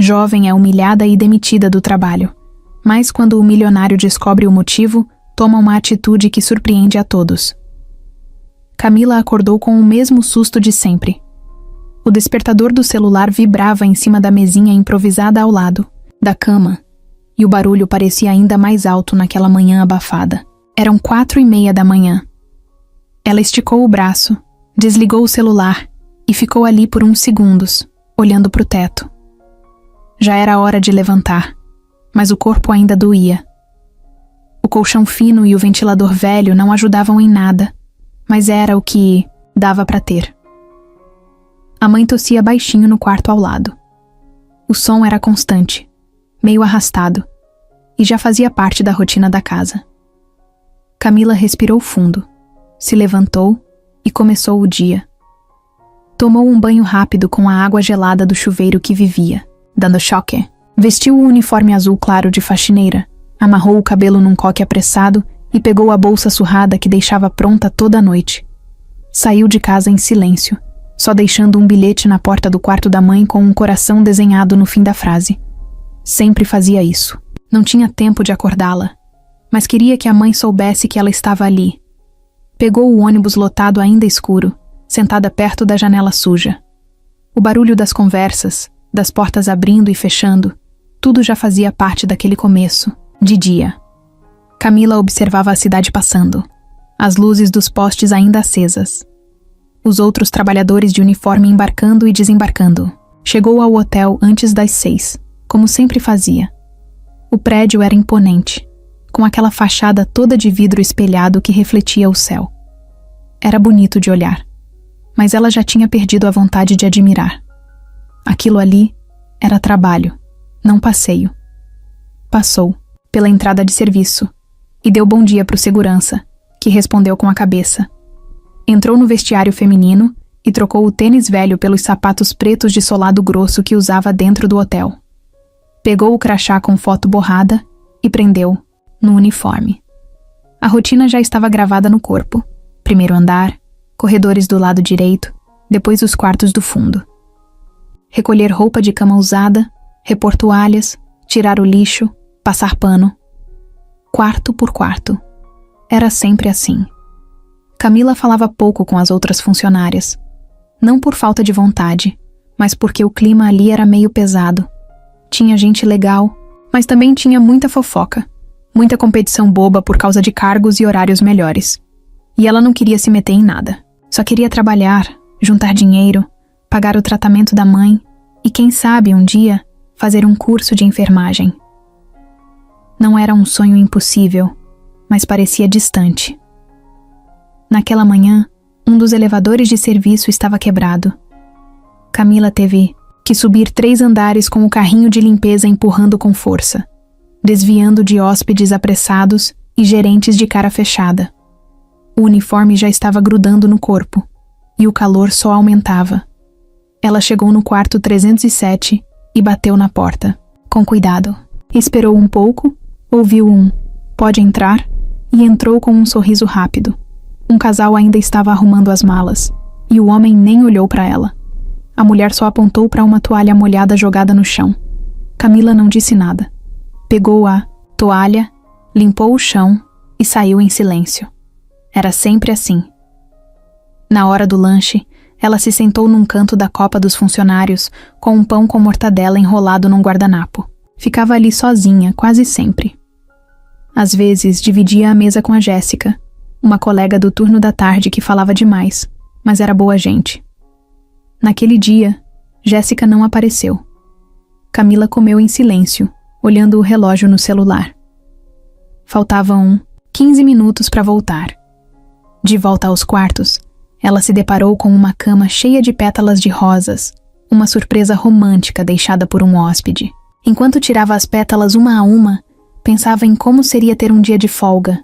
Jovem é humilhada e demitida do trabalho. Mas quando o milionário descobre o motivo, toma uma atitude que surpreende a todos. Camila acordou com o mesmo susto de sempre. O despertador do celular vibrava em cima da mesinha improvisada ao lado da cama, e o barulho parecia ainda mais alto naquela manhã abafada. Eram 4:30 da manhã. Ela esticou o braço, desligou o celular e ficou ali por uns segundos, olhando para o teto. Já era hora de levantar, mas o corpo ainda doía. O colchão fino e o ventilador velho não ajudavam em nada, mas era o que dava para ter. A mãe tossia baixinho no quarto ao lado. O som era constante, meio arrastado, e já fazia parte da rotina da casa. Camila respirou fundo, se levantou e começou o dia. Tomou um banho rápido com a água gelada do chuveiro que vivia, dando choque. Vestiu o uniforme azul claro de faxineira, amarrou o cabelo num coque apressado e pegou a bolsa surrada que deixava pronta toda a noite. Saiu de casa em silêncio, só deixando um bilhete na porta do quarto da mãe com um coração desenhado no fim da frase. Sempre fazia isso. Não tinha tempo de acordá-la, mas queria que a mãe soubesse que ela estava ali. Pegou o ônibus lotado ainda escuro, sentada perto da janela suja. O barulho das conversas, das portas abrindo e fechando, tudo já fazia parte daquele começo, de dia. Camila observava a cidade passando, as luzes dos postes ainda acesas. Os outros trabalhadores de uniforme embarcando e desembarcando. Chegou ao hotel antes das 6, como sempre fazia. O prédio era imponente, com aquela fachada toda de vidro espelhado que refletia o céu. Era bonito de olhar, mas ela já tinha perdido a vontade de admirar. Aquilo ali era trabalho, não passeio. Passou pela entrada de serviço e deu bom dia para o segurança, que respondeu com a cabeça. Entrou no vestiário feminino e trocou o tênis velho pelos sapatos pretos de solado grosso que usava dentro do hotel. Pegou o crachá com foto borrada e prendeu no uniforme. A rotina já estava gravada no corpo. Primeiro andar, corredores do lado direito, depois os quartos do fundo. Recolher roupa de cama usada, repor toalhas, tirar o lixo, passar pano. Quarto por quarto. Era sempre assim. Camila falava pouco com as outras funcionárias. Não por falta de vontade, mas porque o clima ali era meio pesado. Tinha gente legal, mas também tinha muita fofoca. Muita competição boba por causa de cargos e horários melhores. E ela não queria se meter em nada. Só queria trabalhar, juntar dinheiro, pagar o tratamento da mãe e, quem sabe, um dia, fazer um curso de enfermagem. Não era um sonho impossível, mas parecia distante. Naquela manhã, um dos elevadores de serviço estava quebrado. Camila teve que subir 3 andares com o carrinho de limpeza empurrando com força, desviando de hóspedes apressados e gerentes de cara fechada. O uniforme já estava grudando no corpo, e o calor só aumentava. Ela chegou no quarto 307 e bateu na porta, com cuidado. Esperou um pouco, ouviu um "pode entrar" e entrou com um sorriso rápido. Um casal ainda estava arrumando as malas, e o homem nem olhou para ela. A mulher só apontou para uma toalha molhada jogada no chão. Camila não disse nada. Pegou a toalha, limpou o chão e saiu em silêncio. Era sempre assim. Na hora do lanche, ela se sentou num canto da copa dos funcionários com um pão com mortadela enrolado num guardanapo. Ficava ali sozinha, quase sempre. Às vezes, dividia a mesa com a Jéssica, uma colega do turno da tarde que falava demais, mas era boa gente. Naquele dia, Jéssica não apareceu. Camila comeu em silêncio, olhando o relógio no celular. Faltavam 15 minutos para voltar. De volta aos quartos, ela se deparou com uma cama cheia de pétalas de rosas, uma surpresa romântica deixada por um hóspede. Enquanto tirava as pétalas uma a uma, pensava em como seria ter um dia de folga,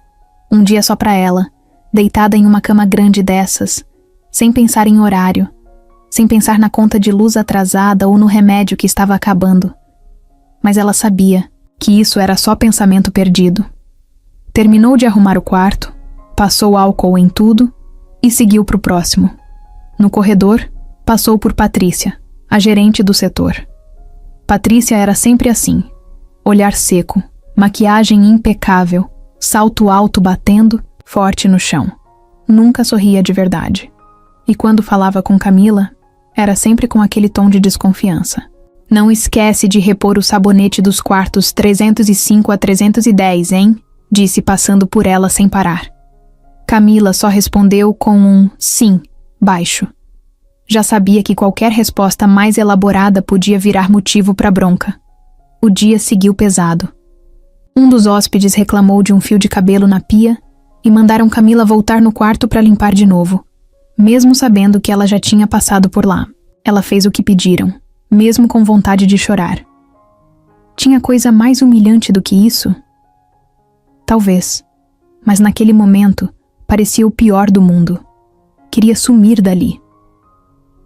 um dia só para ela, deitada em uma cama grande dessas, sem pensar em horário, sem pensar na conta de luz atrasada ou no remédio que estava acabando. Mas ela sabia que isso era só pensamento perdido. Terminou de arrumar o quarto, passou álcool em tudo e seguiu para o próximo. No corredor, passou por Patrícia, a gerente do setor. Patrícia era sempre assim. Olhar seco, maquiagem impecável, salto alto batendo, forte no chão. Nunca sorria de verdade. E quando falava com Camila, era sempre com aquele tom de desconfiança. Não esquece de repor o sabonete dos quartos 305 a 310, hein? Disse passando por ela sem parar. Camila só respondeu com um sim, baixo. Já sabia que qualquer resposta mais elaborada podia virar motivo para bronca. O dia seguiu pesado. Um dos hóspedes reclamou de um fio de cabelo na pia e mandaram Camila voltar no quarto para limpar de novo, mesmo sabendo que ela já tinha passado por lá. Ela fez o que pediram, mesmo com vontade de chorar. Tinha coisa mais humilhante do que isso? Talvez, mas naquele momento parecia o pior do mundo. Queria sumir dali.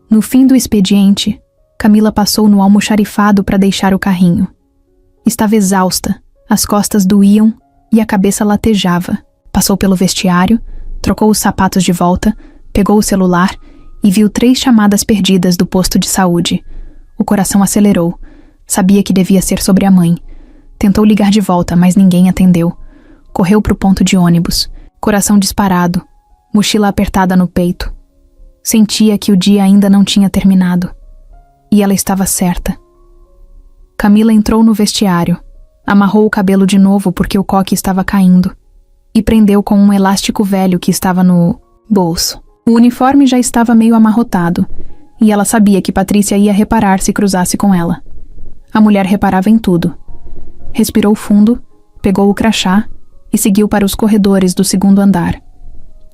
No fim do expediente, Camila passou no almoxarifado para deixar o carrinho. Estava exausta, as costas doíam e a cabeça latejava. Passou pelo vestiário, trocou os sapatos de volta, pegou o celular e viu 3 chamadas perdidas do posto de saúde. O coração acelerou. Sabia que devia ser sobre a mãe. Tentou ligar de volta, mas ninguém atendeu. Correu para o ponto de ônibus. Coração disparado, mochila apertada no peito. Sentia que o dia ainda não tinha terminado. E ela estava certa. Camila entrou no vestiário, amarrou o cabelo de novo porque o coque estava caindo e prendeu com um elástico velho que estava no bolso. O uniforme já estava meio amarrotado e ela sabia que Patrícia ia reparar se cruzasse com ela. A mulher reparava em tudo. Respirou fundo, pegou o crachá e seguiu para os corredores do 2º andar.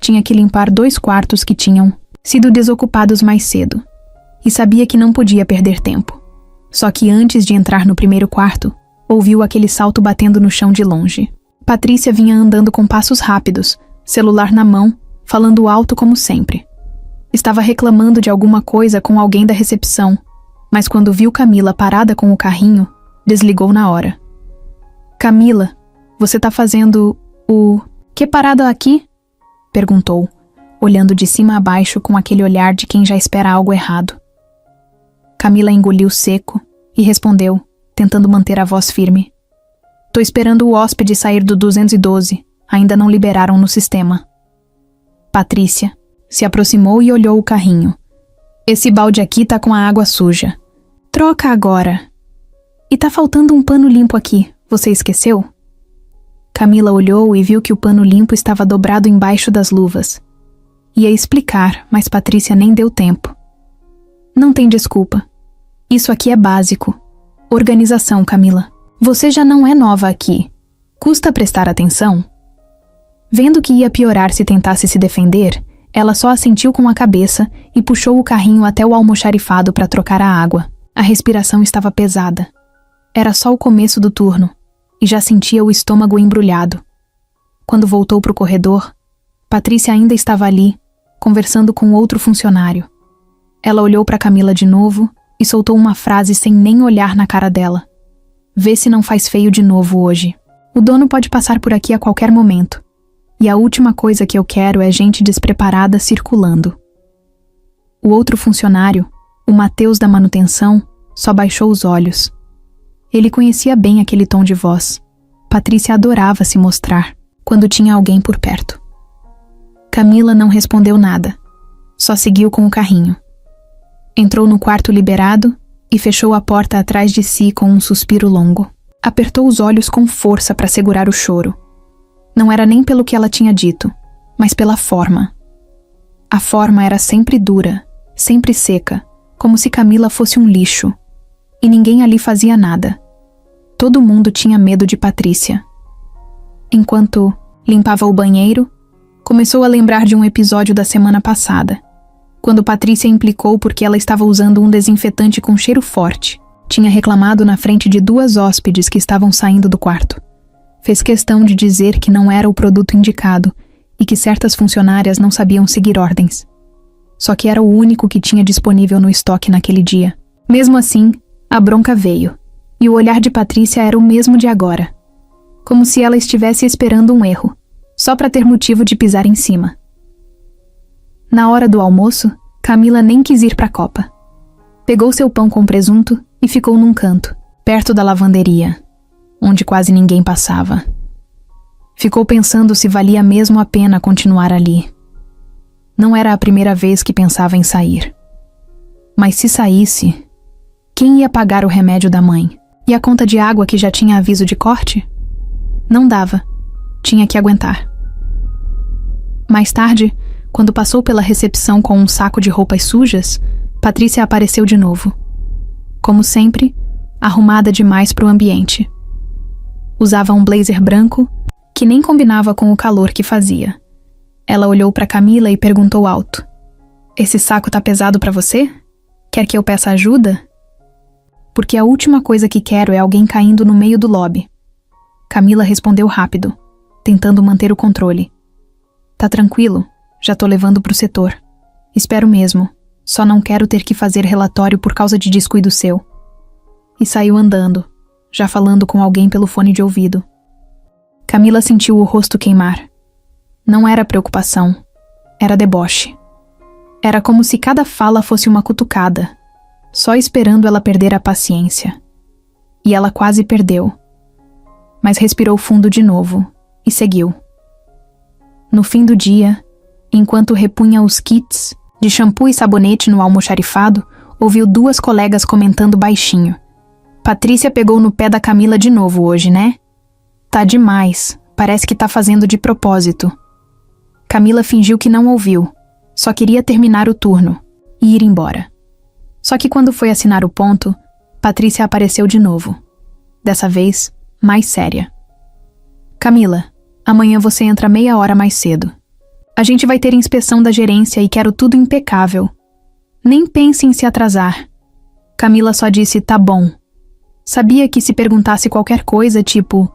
Tinha que limpar 2 quartos que tinham sido desocupados mais cedo e sabia que não podia perder tempo. Só que antes de entrar no 1º quarto, ouviu aquele salto batendo no chão de longe. Patrícia vinha andando com passos rápidos, celular na mão, falando alto como sempre. Estava reclamando de alguma coisa com alguém da recepção, mas quando viu Camila parada com o carrinho, desligou na hora. Camila, você tá fazendo o... Que parada aqui? Perguntou, olhando de cima a baixo com aquele olhar de quem já espera algo errado. Camila engoliu seco e respondeu, tentando manter a voz firme. Tô esperando o hóspede sair do 212. Ainda não liberaram no sistema. Patrícia se aproximou e olhou o carrinho. Esse balde aqui tá com a água suja. Troca agora. E tá faltando um pano limpo aqui. Você esqueceu? Camila olhou e viu que o pano limpo estava dobrado embaixo das luvas. Ia explicar, mas Patrícia nem deu tempo. Não tem desculpa. Isso aqui é básico. Organização, Camila. Você já não é nova aqui. Custa prestar atenção? Vendo que ia piorar se tentasse se defender, ela só assentiu com a cabeça e puxou o carrinho até o almoxarifado para trocar a água. A respiração estava pesada. Era só o começo do turno, e já sentia o estômago embrulhado. Quando voltou para o corredor, Patrícia ainda estava ali, conversando com outro funcionário. Ela olhou para Camila de novo e soltou uma frase sem nem olhar na cara dela. Vê se não faz feio de novo hoje. O dono pode passar por aqui a qualquer momento. E a última coisa que eu quero é gente despreparada circulando. O outro funcionário, o Matheus da manutenção, só baixou os olhos. Ele conhecia bem aquele tom de voz. Patrícia adorava se mostrar quando tinha alguém por perto. Camila não respondeu nada. Só seguiu com o carrinho. Entrou no quarto liberado e fechou a porta atrás de si com um suspiro longo. Apertou os olhos com força para segurar o choro. Não era nem pelo que ela tinha dito, mas pela forma. A forma era sempre dura, sempre seca, como se Camila fosse um lixo. E ninguém ali fazia nada. Todo mundo tinha medo de Patrícia. Enquanto limpava o banheiro, começou a lembrar de um episódio da semana passada, quando Patrícia implicou porque ela estava usando um desinfetante com cheiro forte. Tinha reclamado na frente de 2 hóspedes que estavam saindo do quarto. Fez questão de dizer que não era o produto indicado e que certas funcionárias não sabiam seguir ordens. Só que era o único que tinha disponível no estoque naquele dia. Mesmo assim, a bronca veio, e o olhar de Patrícia era o mesmo de agora. Como se ela estivesse esperando um erro, só para ter motivo de pisar em cima. Na hora do almoço, Camila nem quis ir para a copa. Pegou seu pão com presunto e ficou num canto, perto da lavanderia, onde quase ninguém passava. Ficou pensando se valia mesmo a pena continuar ali. Não era a primeira vez que pensava em sair. Mas se saísse, quem ia pagar o remédio da mãe? E a conta de água que já tinha aviso de corte? Não dava. Tinha que aguentar. Mais tarde, quando passou pela recepção com um saco de roupas sujas, Patrícia apareceu de novo. Como sempre, arrumada demais para o ambiente. Usava um blazer branco que nem combinava com o calor que fazia. Ela olhou para Camila e perguntou alto: "Esse saco tá pesado para você? Quer que eu peça ajuda?" "Porque a última coisa que quero é alguém caindo no meio do lobby." Camila respondeu rápido, tentando manter o controle. "Tá tranquilo, já tô levando pro setor. Espero mesmo, só não quero ter que fazer relatório por causa de descuido seu." E saiu andando, já falando com alguém pelo fone de ouvido. Camila sentiu o rosto queimar. Não era preocupação, era deboche. Era como se cada fala fosse uma cutucada, só esperando ela perder a paciência. E ela quase perdeu. Mas respirou fundo de novo e seguiu. No fim do dia, enquanto repunha os kits de shampoo e sabonete no almoxarifado, ouviu duas colegas comentando baixinho: "Patrícia pegou no pé da Camila de novo hoje, né? Tá demais, parece que tá fazendo de propósito." Camila fingiu que não ouviu, só queria terminar o turno e ir embora. Só que quando foi assinar o ponto, Patrícia apareceu de novo. Dessa vez, mais séria. "Camila, amanhã você entra meia hora mais cedo. A gente vai ter inspeção da gerência e quero tudo impecável. Nem pense em se atrasar." Camila só disse "tá bom." Sabia que se perguntasse qualquer coisa, tipo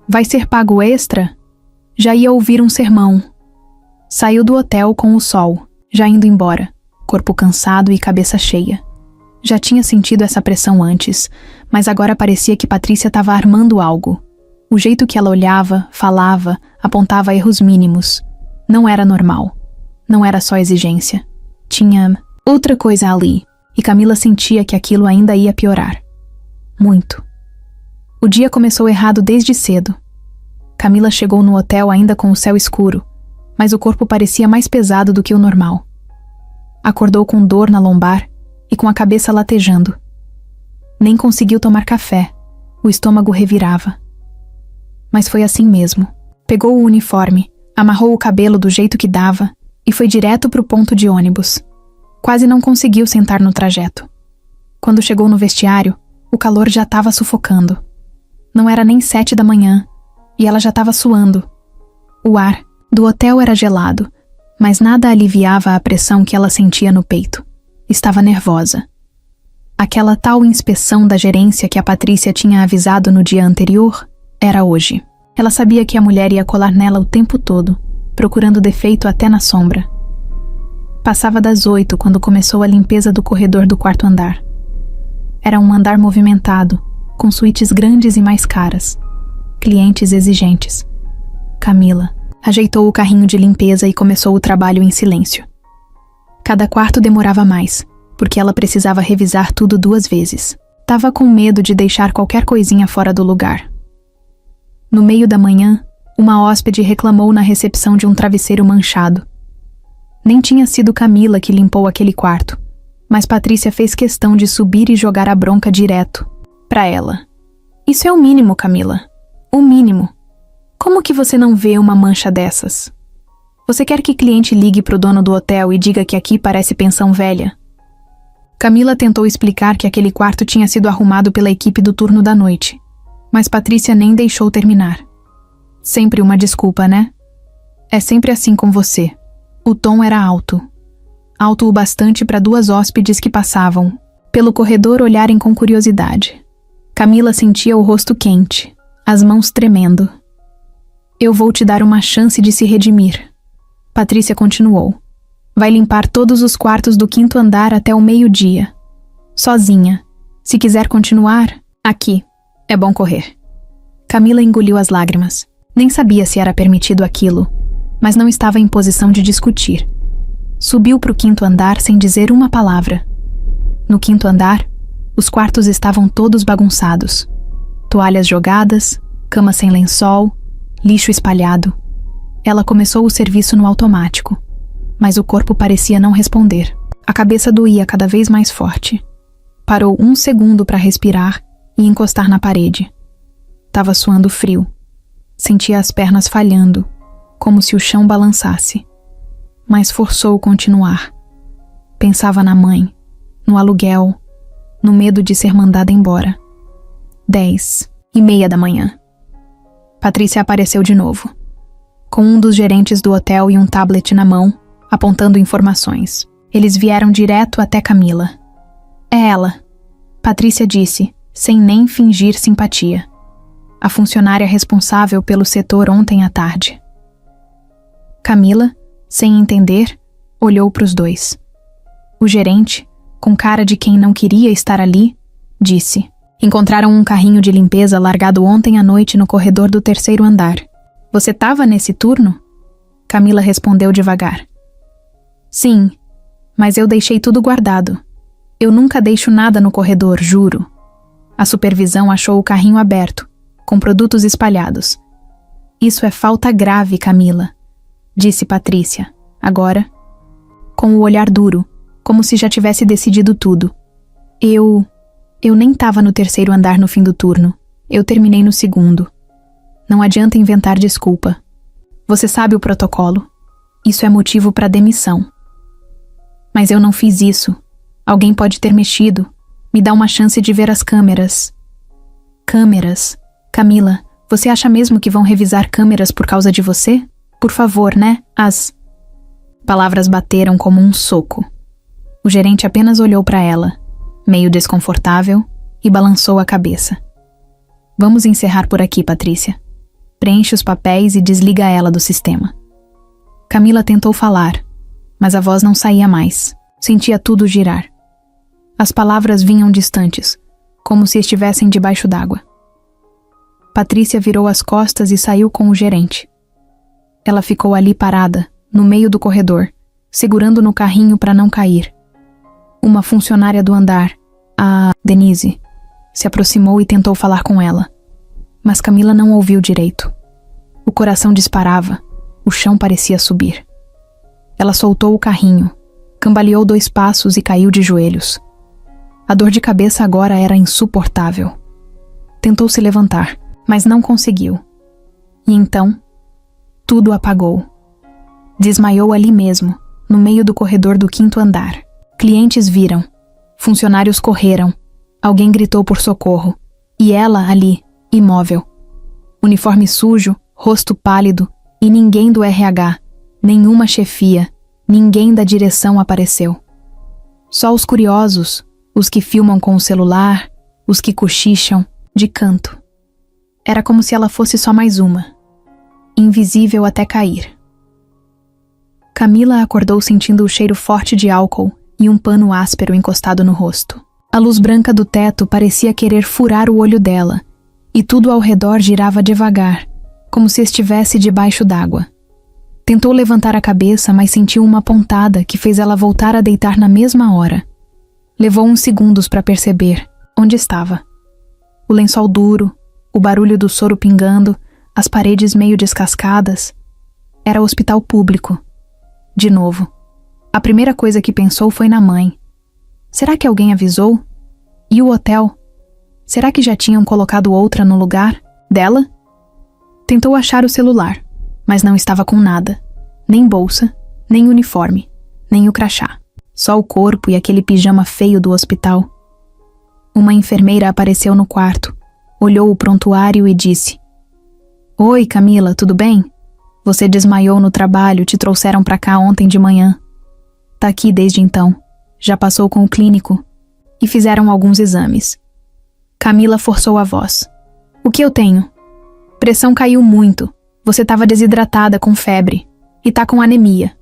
"vai ser pago extra?", já ia ouvir um sermão. Saiu do hotel com o sol, já indo embora, corpo cansado e cabeça cheia. Já tinha sentido essa pressão antes, mas agora parecia que Patrícia estava armando algo. O jeito que ela olhava, falava, apontava erros mínimos. Não era normal. Não era só exigência. Tinha outra coisa ali, e Camila sentia que aquilo ainda ia piorar. Muito. O dia começou errado desde cedo. Camila chegou no hotel ainda com o céu escuro, mas o corpo parecia mais pesado do que o normal. Acordou com dor na lombar e com a cabeça latejando. Nem conseguiu tomar café, o estômago revirava. Mas foi assim mesmo. Pegou o uniforme, amarrou o cabelo do jeito que dava e foi direto pro ponto de ônibus. Quase não conseguiu sentar no trajeto. Quando chegou no vestiário, o calor já estava sufocando. Não era nem 7 da manhã e ela já estava suando. O ar do hotel era gelado, mas nada aliviava a pressão que ela sentia no peito. Estava nervosa. Aquela tal inspeção da gerência que a Patrícia tinha avisado no dia anterior era hoje. Ela sabia que a mulher ia colar nela o tempo todo, procurando defeito até na sombra. Passava das 8 quando começou a limpeza do corredor do quarto andar. Era um andar movimentado, com suítes grandes e mais caras. Clientes exigentes. Camila ajeitou o carrinho de limpeza e começou o trabalho em silêncio. Cada quarto demorava mais, porque ela precisava revisar tudo 2 vezes. Tava com medo de deixar qualquer coisinha fora do lugar. No meio da manhã, uma hóspede reclamou na recepção de um travesseiro manchado. Nem tinha sido Camila que limpou aquele quarto, mas Patrícia fez questão de subir e jogar a bronca direto pra ela. "Isso é o mínimo, Camila. O mínimo. Como que você não vê uma mancha dessas? Você quer que cliente ligue pro dono do hotel e diga que aqui parece pensão velha?" Camila tentou explicar que aquele quarto tinha sido arrumado pela equipe do turno da noite, mas Patrícia nem deixou terminar. "Sempre uma desculpa, né? É sempre assim com você." O tom era alto. Alto o bastante para 2 hóspedes que passavam pelo corredor olharem com curiosidade. Camila sentia o rosto quente, as mãos tremendo. "Eu vou te dar uma chance de se redimir." Patrícia continuou. "Vai limpar todos os quartos do 5º andar até o meio-dia. Sozinha. Se quiser continuar, aqui. É bom correr." Camila engoliu as lágrimas. Nem sabia se era permitido aquilo, mas não estava em posição de discutir. Subiu para o 5º andar sem dizer uma palavra. No 5º andar, Os quartos estavam todos bagunçados. Toalhas jogadas, cama sem lençol, lixo espalhado. Ela começou o serviço no automático, mas o corpo parecia não responder. A cabeça doía cada vez mais forte. Parou 1 segundo para respirar e encostar na parede. Tava suando frio. Sentia as pernas falhando, como se o chão balançasse. Mas forçou continuar. Pensava na mãe, no aluguel, no medo de ser mandada embora. 10:30 da manhã. Patrícia apareceu de novo, com um dos gerentes do hotel e um tablet na mão, apontando informações. Eles vieram direto até Camila. É ela, Patrícia disse, sem nem fingir simpatia. A funcionária responsável pelo setor ontem à tarde. Camila, sem entender, olhou para os dois. O gerente, com cara de quem não queria estar ali, disse: encontraram um carrinho de limpeza largado ontem à noite no corredor do 3º andar. Você estava nesse turno? Camila respondeu devagar. Sim, mas eu deixei tudo guardado. Eu nunca deixo nada no corredor, juro. A supervisão achou o carrinho aberto, com produtos espalhados. Isso é falta grave, Camila, disse Patrícia, agora, com o olhar duro, como se já tivesse decidido tudo. Eu nem estava no 3º andar no fim do turno. Eu terminei no 2º. Não adianta inventar desculpa. Você sabe o protocolo. Isso é motivo para demissão. Mas eu não fiz isso. Alguém pode ter mexido. Me dá uma chance de ver as câmeras. Câmeras? Camila, você acha mesmo que vão revisar câmeras por causa de você? Por favor, né? As palavras bateram como um soco. O gerente apenas olhou para ela, meio desconfortável, e balançou a cabeça. Vamos encerrar por aqui, Patrícia. Preenche os papéis e desliga ela do sistema. Camila tentou falar, mas a voz não saía mais. Sentia tudo girar. As palavras vinham distantes, como se estivessem debaixo d'água. Patrícia virou as costas e saiu com o gerente. Ela ficou ali parada, no meio do corredor, segurando no carrinho para não cair. Uma funcionária do andar, a Denise, se aproximou e tentou falar com ela. Mas Camila não ouviu direito. O coração disparava, o chão parecia subir. Ela soltou o carrinho, cambaleou 2 passos e caiu de joelhos. A dor de cabeça agora era insuportável. Tentou se levantar, mas não conseguiu. E então, tudo apagou. Desmaiou ali mesmo, no meio do corredor do 5º andar. Clientes viram, funcionários correram, alguém gritou por socorro, e ela ali, imóvel. Uniforme sujo, rosto pálido, e ninguém do RH, nenhuma chefia, ninguém da direção apareceu. Só os curiosos, os que filmam com o celular, os que cochicham, de canto. Era como se ela fosse só mais uma, invisível até cair. Camila acordou sentindo o cheiro forte de álcool e um pano áspero encostado no rosto. A luz branca do teto parecia querer furar o olho dela, e tudo ao redor girava devagar, como se estivesse debaixo d'água. Tentou levantar a cabeça, mas sentiu uma pontada que fez ela voltar a deitar na mesma hora. Levou uns segundos para perceber onde estava. O lençol duro, o barulho do soro pingando, as paredes meio descascadas. Era o hospital público. De novo. A primeira coisa que pensou foi na mãe. Será que alguém avisou? E o hotel? Será que já tinham colocado outra no lugar dela? Tentou achar o celular, mas não estava com nada. Nem bolsa, nem uniforme, nem o crachá. Só o corpo e aquele pijama feio do hospital. Uma enfermeira apareceu no quarto, olhou o prontuário e disse: Oi, Camila, tudo bem? Você desmaiou no trabalho, te trouxeram pra cá ontem de manhã. Tá aqui desde então. Já passou com o clínico. E fizeram alguns exames. Camila forçou a voz. O que eu tenho? Pressão caiu muito. Você estava desidratada com febre. E tá com anemia.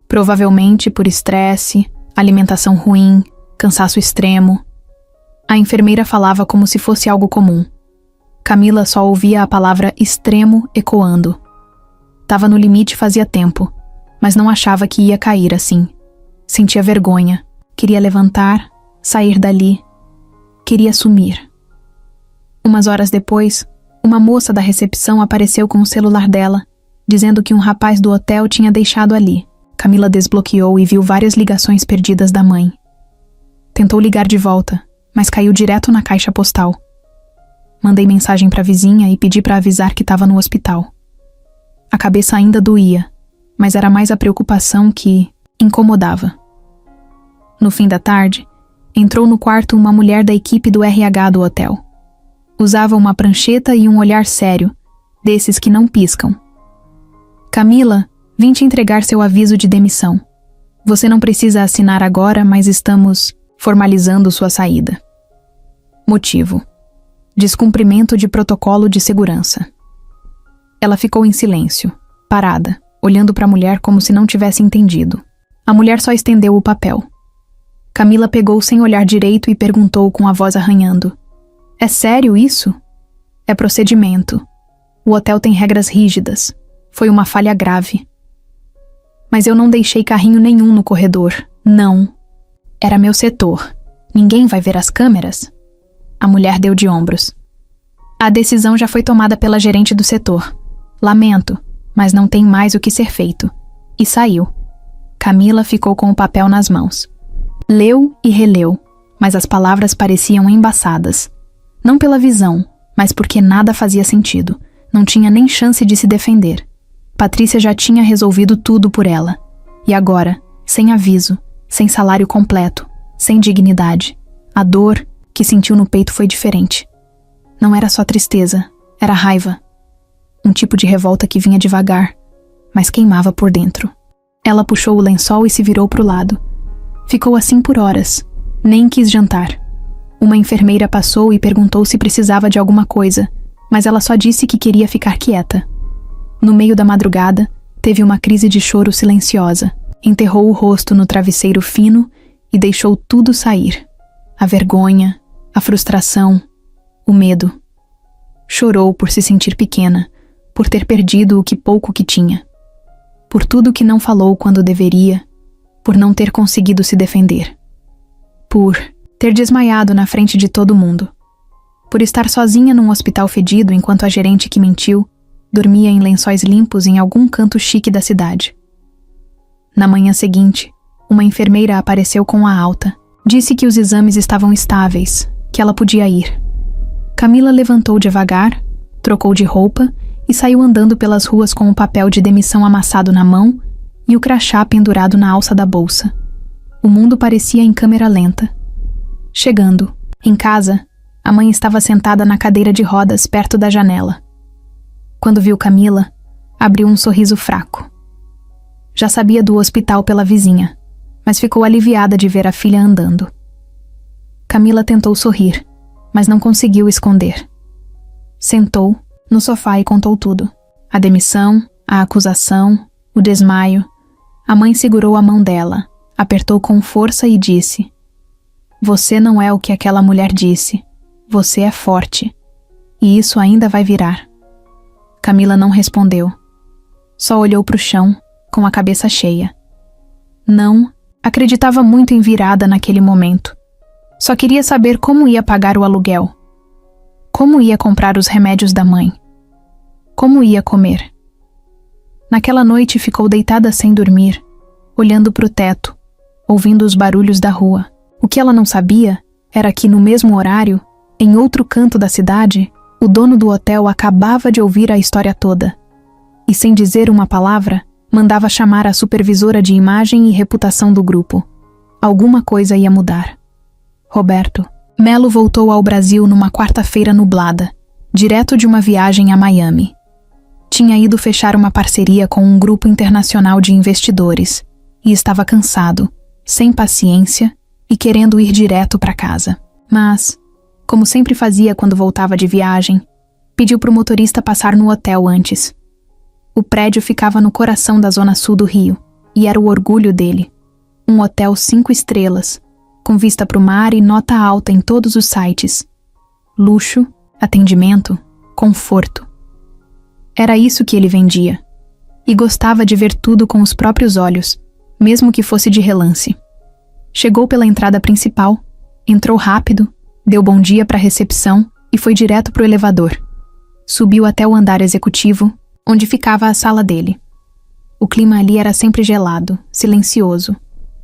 Provavelmente por estresse, alimentação ruim, cansaço extremo. A enfermeira falava como se fosse algo comum. Camila só ouvia a palavra extremo ecoando. Tava no limite fazia tempo, mas não achava que ia cair assim. Sentia vergonha, queria levantar, sair dali. queria sumir. Umas horas depois, uma moça da recepção apareceu com o celular dela, dizendo que um rapaz do hotel tinha deixado ali. Camila desbloqueou e viu várias ligações perdidas da mãe. Tentou ligar de volta, mas caiu direto na caixa postal. Mandei mensagem para a vizinha e pedi para avisar que estava no hospital. A cabeça ainda doía, mas era mais a preocupação que incomodava. No fim da tarde, entrou no quarto uma mulher da equipe do RH do hotel. Usava uma prancheta e um olhar sério, desses que não piscam. Camila, vim te entregar seu aviso de demissão. Você não precisa assinar agora, mas estamos formalizando sua saída. Motivo: descumprimento de protocolo de segurança. Ela ficou em silêncio, parada, olhando para a mulher como se não tivesse entendido. A mulher só estendeu o papel. Camila pegou sem olhar direito e perguntou com a voz arranhando: é sério isso? É procedimento. O hotel tem regras rígidas. Foi uma falha grave. Mas eu não deixei carrinho nenhum no corredor. Não. Era meu setor. Ninguém vai ver as câmeras? A mulher deu de ombros. A decisão já foi tomada pela gerente do setor. Lamento, mas não tem mais o que ser feito. E saiu. Camila ficou com o papel nas mãos. Leu e releu, mas as palavras pareciam embaçadas. Não pela visão, mas porque nada fazia sentido. Não tinha nem chance de se defender. Patrícia já tinha resolvido tudo por ela. E agora, sem aviso, sem salário completo, sem dignidade, a dor que sentiu no peito foi diferente. Não era só tristeza, era raiva. Um tipo de revolta que vinha devagar, mas queimava por dentro. Ela puxou o lençol e se virou para o lado. Ficou assim por horas. Nem quis jantar. Uma enfermeira passou e perguntou se precisava de alguma coisa, mas ela só disse que queria ficar quieta. No meio da madrugada, teve uma crise de choro silenciosa. Enterrou o rosto no travesseiro fino e deixou tudo sair. A vergonha, a frustração, o medo. Chorou por se sentir pequena, por ter perdido o que pouco que tinha. Por tudo que não falou quando deveria, por não ter conseguido se defender. Por ter desmaiado na frente de todo mundo. Por estar sozinha num hospital fedido enquanto a gerente que mentiu dormia em lençóis limpos em algum canto chique da cidade. Na manhã seguinte, uma enfermeira apareceu com a alta. Disse que os exames estavam estáveis, que ela podia ir. Camila levantou devagar, trocou de roupa e saiu andando pelas ruas com o papel de demissão amassado na mão e o crachá pendurado na alça da bolsa. O mundo parecia em câmera lenta. Chegando, em casa, a mãe estava sentada na cadeira de rodas perto da janela. Quando viu Camila, abriu um sorriso fraco. Já sabia do hospital pela vizinha, mas ficou aliviada de ver a filha andando. Camila tentou sorrir, mas não conseguiu esconder. Sentou no sofá e contou tudo. A demissão, a acusação, o desmaio. A mãe segurou a mão dela, apertou com força e disse: "Você não é o que aquela mulher disse. Você é forte. E isso ainda vai virar." Camila não respondeu. Só olhou para o chão, com a cabeça cheia. Não acreditava muito em virada naquele momento. Só queria saber como ia pagar o aluguel. Como ia comprar os remédios da mãe. Como ia comer. Naquela noite ficou deitada sem dormir, olhando para o teto, ouvindo os barulhos da rua. O que ela não sabia era que, no mesmo horário, em outro canto da cidade, o dono do hotel acabava de ouvir a história toda. E, sem dizer uma palavra, mandava chamar a supervisora de imagem e reputação do grupo. Alguma coisa ia mudar. Roberto Melo voltou ao Brasil numa quarta-feira nublada, direto de uma viagem a Miami. Tinha ido fechar uma parceria com um grupo internacional de investidores e estava cansado, sem paciência e querendo ir direto para casa. Mas, como sempre fazia quando voltava de viagem, pediu para o motorista passar no hotel antes. O prédio ficava no coração da zona sul do Rio e era o orgulho dele. Um hotel 5 estrelas, com vista para o mar e nota alta em todos os sites. Luxo, atendimento, conforto. Era isso que ele vendia. E gostava de ver tudo com os próprios olhos, mesmo que fosse de relance. Chegou pela entrada principal, entrou rápido Deu bom dia para a recepção e foi direto para o elevador. Subiu até o andar executivo, onde ficava a sala dele. O clima ali era sempre gelado, silencioso,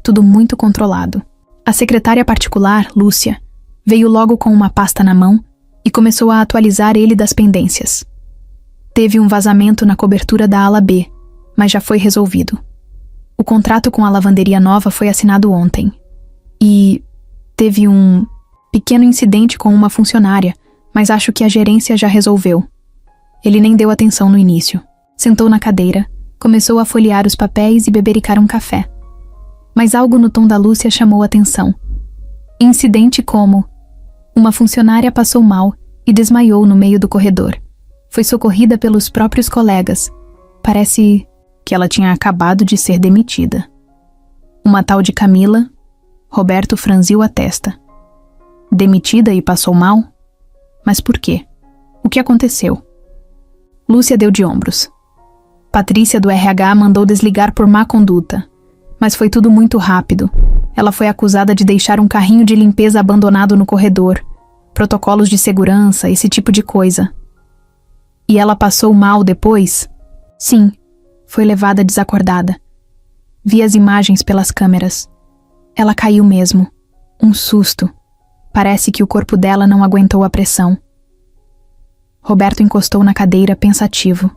tudo muito controlado. A secretária particular, Lúcia, veio logo com uma pasta na mão e começou a atualizar ele das pendências. Teve um vazamento na cobertura da ala B, mas já foi resolvido. O contrato com a lavanderia nova foi assinado ontem. E teve um pequeno incidente com uma funcionária, mas acho que a gerência já resolveu. Ele nem deu atenção no início. Sentou na cadeira, começou a folhear os papéis e bebericar um café. Mas algo no tom da Lúcia chamou a atenção. Incidente como: uma funcionária passou mal e desmaiou no meio do corredor. Foi socorrida pelos próprios colegas. Parece que ela tinha acabado de ser demitida. Uma tal de Camila. Roberto franziu a testa. Demitida e passou mal? Mas por quê? O que aconteceu? Lúcia deu de ombros. Patrícia do RH mandou desligar por má conduta. Mas foi tudo muito rápido. Ela foi acusada de deixar um carrinho de limpeza abandonado no corredor. Protocolos de segurança, esse tipo de coisa. E ela passou mal depois? Sim, foi levada desacordada. Vi as imagens pelas câmeras. Ela caiu mesmo. Um susto. Parece que o corpo dela não aguentou a pressão. Roberto encostou na cadeira pensativo.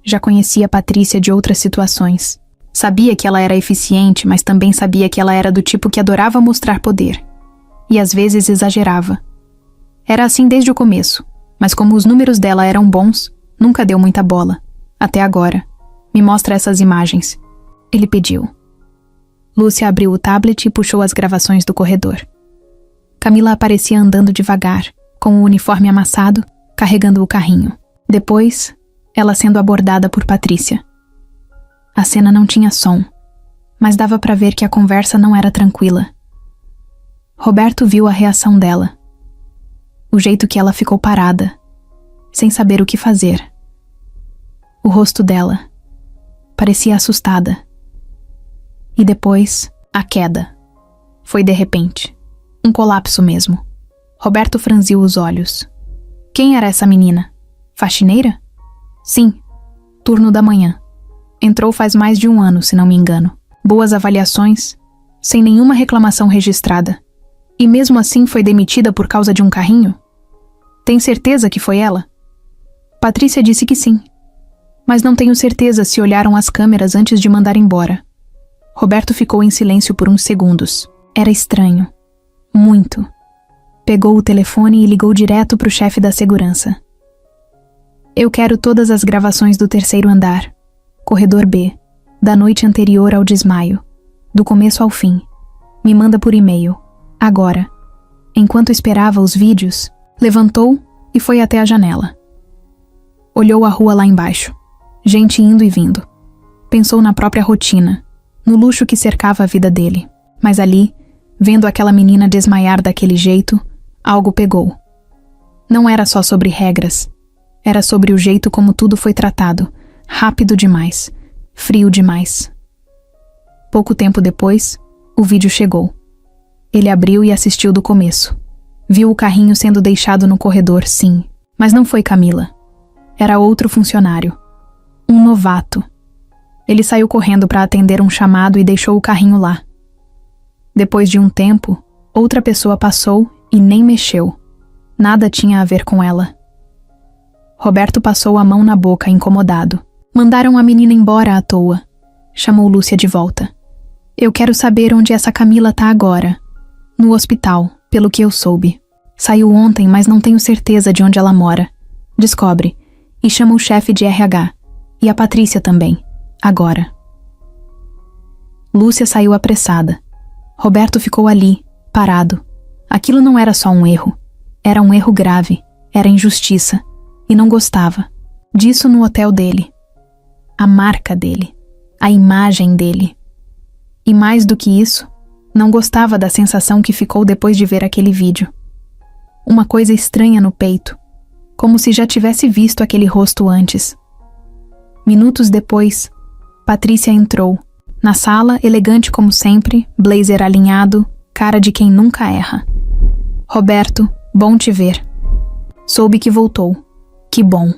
Já conhecia Patrícia de outras situações. Sabia que ela era eficiente, mas também sabia que ela era do tipo que adorava mostrar poder. E às vezes exagerava. Era assim desde o começo, mas como os números dela eram bons, nunca deu muita bola. Até agora. Me mostra essas imagens. Ele pediu. Lúcia abriu o tablet e puxou as gravações do corredor. Camila aparecia andando devagar, com o uniforme amassado, carregando o carrinho. Depois, ela sendo abordada por Patrícia. A cena não tinha som, mas dava para ver que a conversa não era tranquila. Roberto viu a reação dela. O jeito que ela ficou parada, sem saber o que fazer. O rosto dela parecia assustada. E depois, a queda. Foi de repente. Um colapso mesmo. Roberto franziu os olhos. Quem era essa menina? Faxineira? Sim, turno da manhã. Entrou faz mais de 1 ano, se não me engano. Boas avaliações, sem nenhuma reclamação registrada. E mesmo assim foi demitida por causa de um carrinho? Tem certeza que foi ela? Patrícia disse que sim. Mas não tenho certeza se olharam as câmeras antes de mandar embora. Roberto ficou em silêncio por uns segundos. Era estranho. Muito. Pegou o telefone e ligou direto para o chefe da segurança. Eu quero todas as gravações do 3º andar. Corredor B. Da noite anterior ao desmaio. Do começo ao fim. Me manda por e-mail. Agora. Enquanto esperava os vídeos, levantou e foi até a janela. Olhou a rua lá embaixo. Gente indo e vindo. Pensou na própria rotina, no luxo que cercava a vida dele. Mas ali, vendo aquela menina desmaiar daquele jeito, algo pegou. Não era só sobre regras. Era sobre o jeito como tudo foi tratado. Rápido demais. Frio demais. Pouco tempo depois, o vídeo chegou. Ele abriu e assistiu do começo. Viu o carrinho sendo deixado no corredor, sim. Mas não foi Camila. Era outro funcionário. Um novato. Ele saiu correndo para atender um chamado e deixou o carrinho lá. Depois de um tempo, outra pessoa passou e nem mexeu. Nada tinha a ver com ela. Roberto passou a mão na boca, incomodado. Mandaram a menina embora à toa. Chamou Lúcia de volta. Eu quero saber onde essa Camila tá agora. No hospital, pelo que eu soube. Saiu ontem, mas não tenho certeza de onde ela mora. Descobre. E chama o chefe de RH. E a Patrícia também. Agora. Lúcia saiu apressada. Roberto ficou ali, parado. Aquilo não era só um erro. Era um erro grave. Era injustiça. E não gostava. Disso no hotel dele. A marca dele. A imagem dele. E mais do que isso, não gostava da sensação que ficou depois de ver aquele vídeo. Uma coisa estranha no peito. Como se já tivesse visto aquele rosto antes. Minutos depois, Patrícia entrou. Na sala, elegante como sempre, blazer alinhado, cara de quem nunca erra. Roberto, bom te ver. Soube que voltou. Que bom.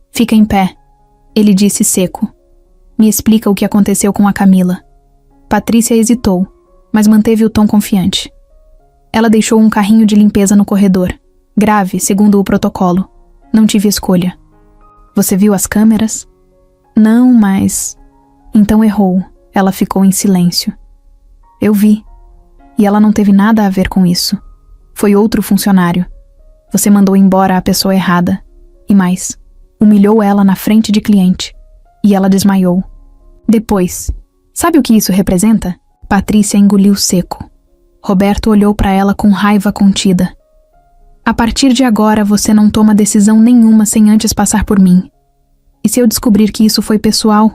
Fica em pé, ele disse seco. Me explica o que aconteceu com a Camila. Patrícia hesitou, mas manteve o tom confiante. Ela deixou um carrinho de limpeza no corredor. Grave, segundo o protocolo. Não tive escolha. Você viu as câmeras? Não, mas... Então errou. Ela ficou em silêncio. Eu vi. E ela não teve nada a ver com isso. Foi outro funcionário. Você mandou embora a pessoa errada. E mais, humilhou ela na frente de cliente. E ela desmaiou. Depois, sabe o que isso representa? Patrícia engoliu seco. Roberto olhou para ela com raiva contida. A partir de agora você não toma decisão nenhuma sem antes passar por mim. E se eu descobrir que isso foi pessoal?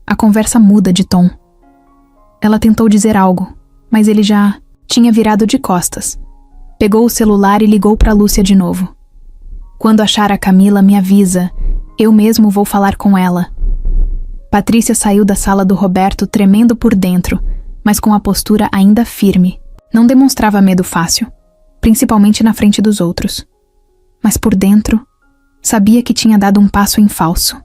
A conversa muda de tom. Ela tentou dizer algo, mas ele já tinha virado de costas. Pegou o celular e ligou para Lúcia de novo. Quando achar a Camila, me avisa. Eu mesmo vou falar com ela. Patrícia saiu da sala do Roberto tremendo por dentro, mas com a postura ainda firme. Não demonstrava medo fácil, principalmente na frente dos outros. Mas por dentro, sabia que tinha dado um passo em falso.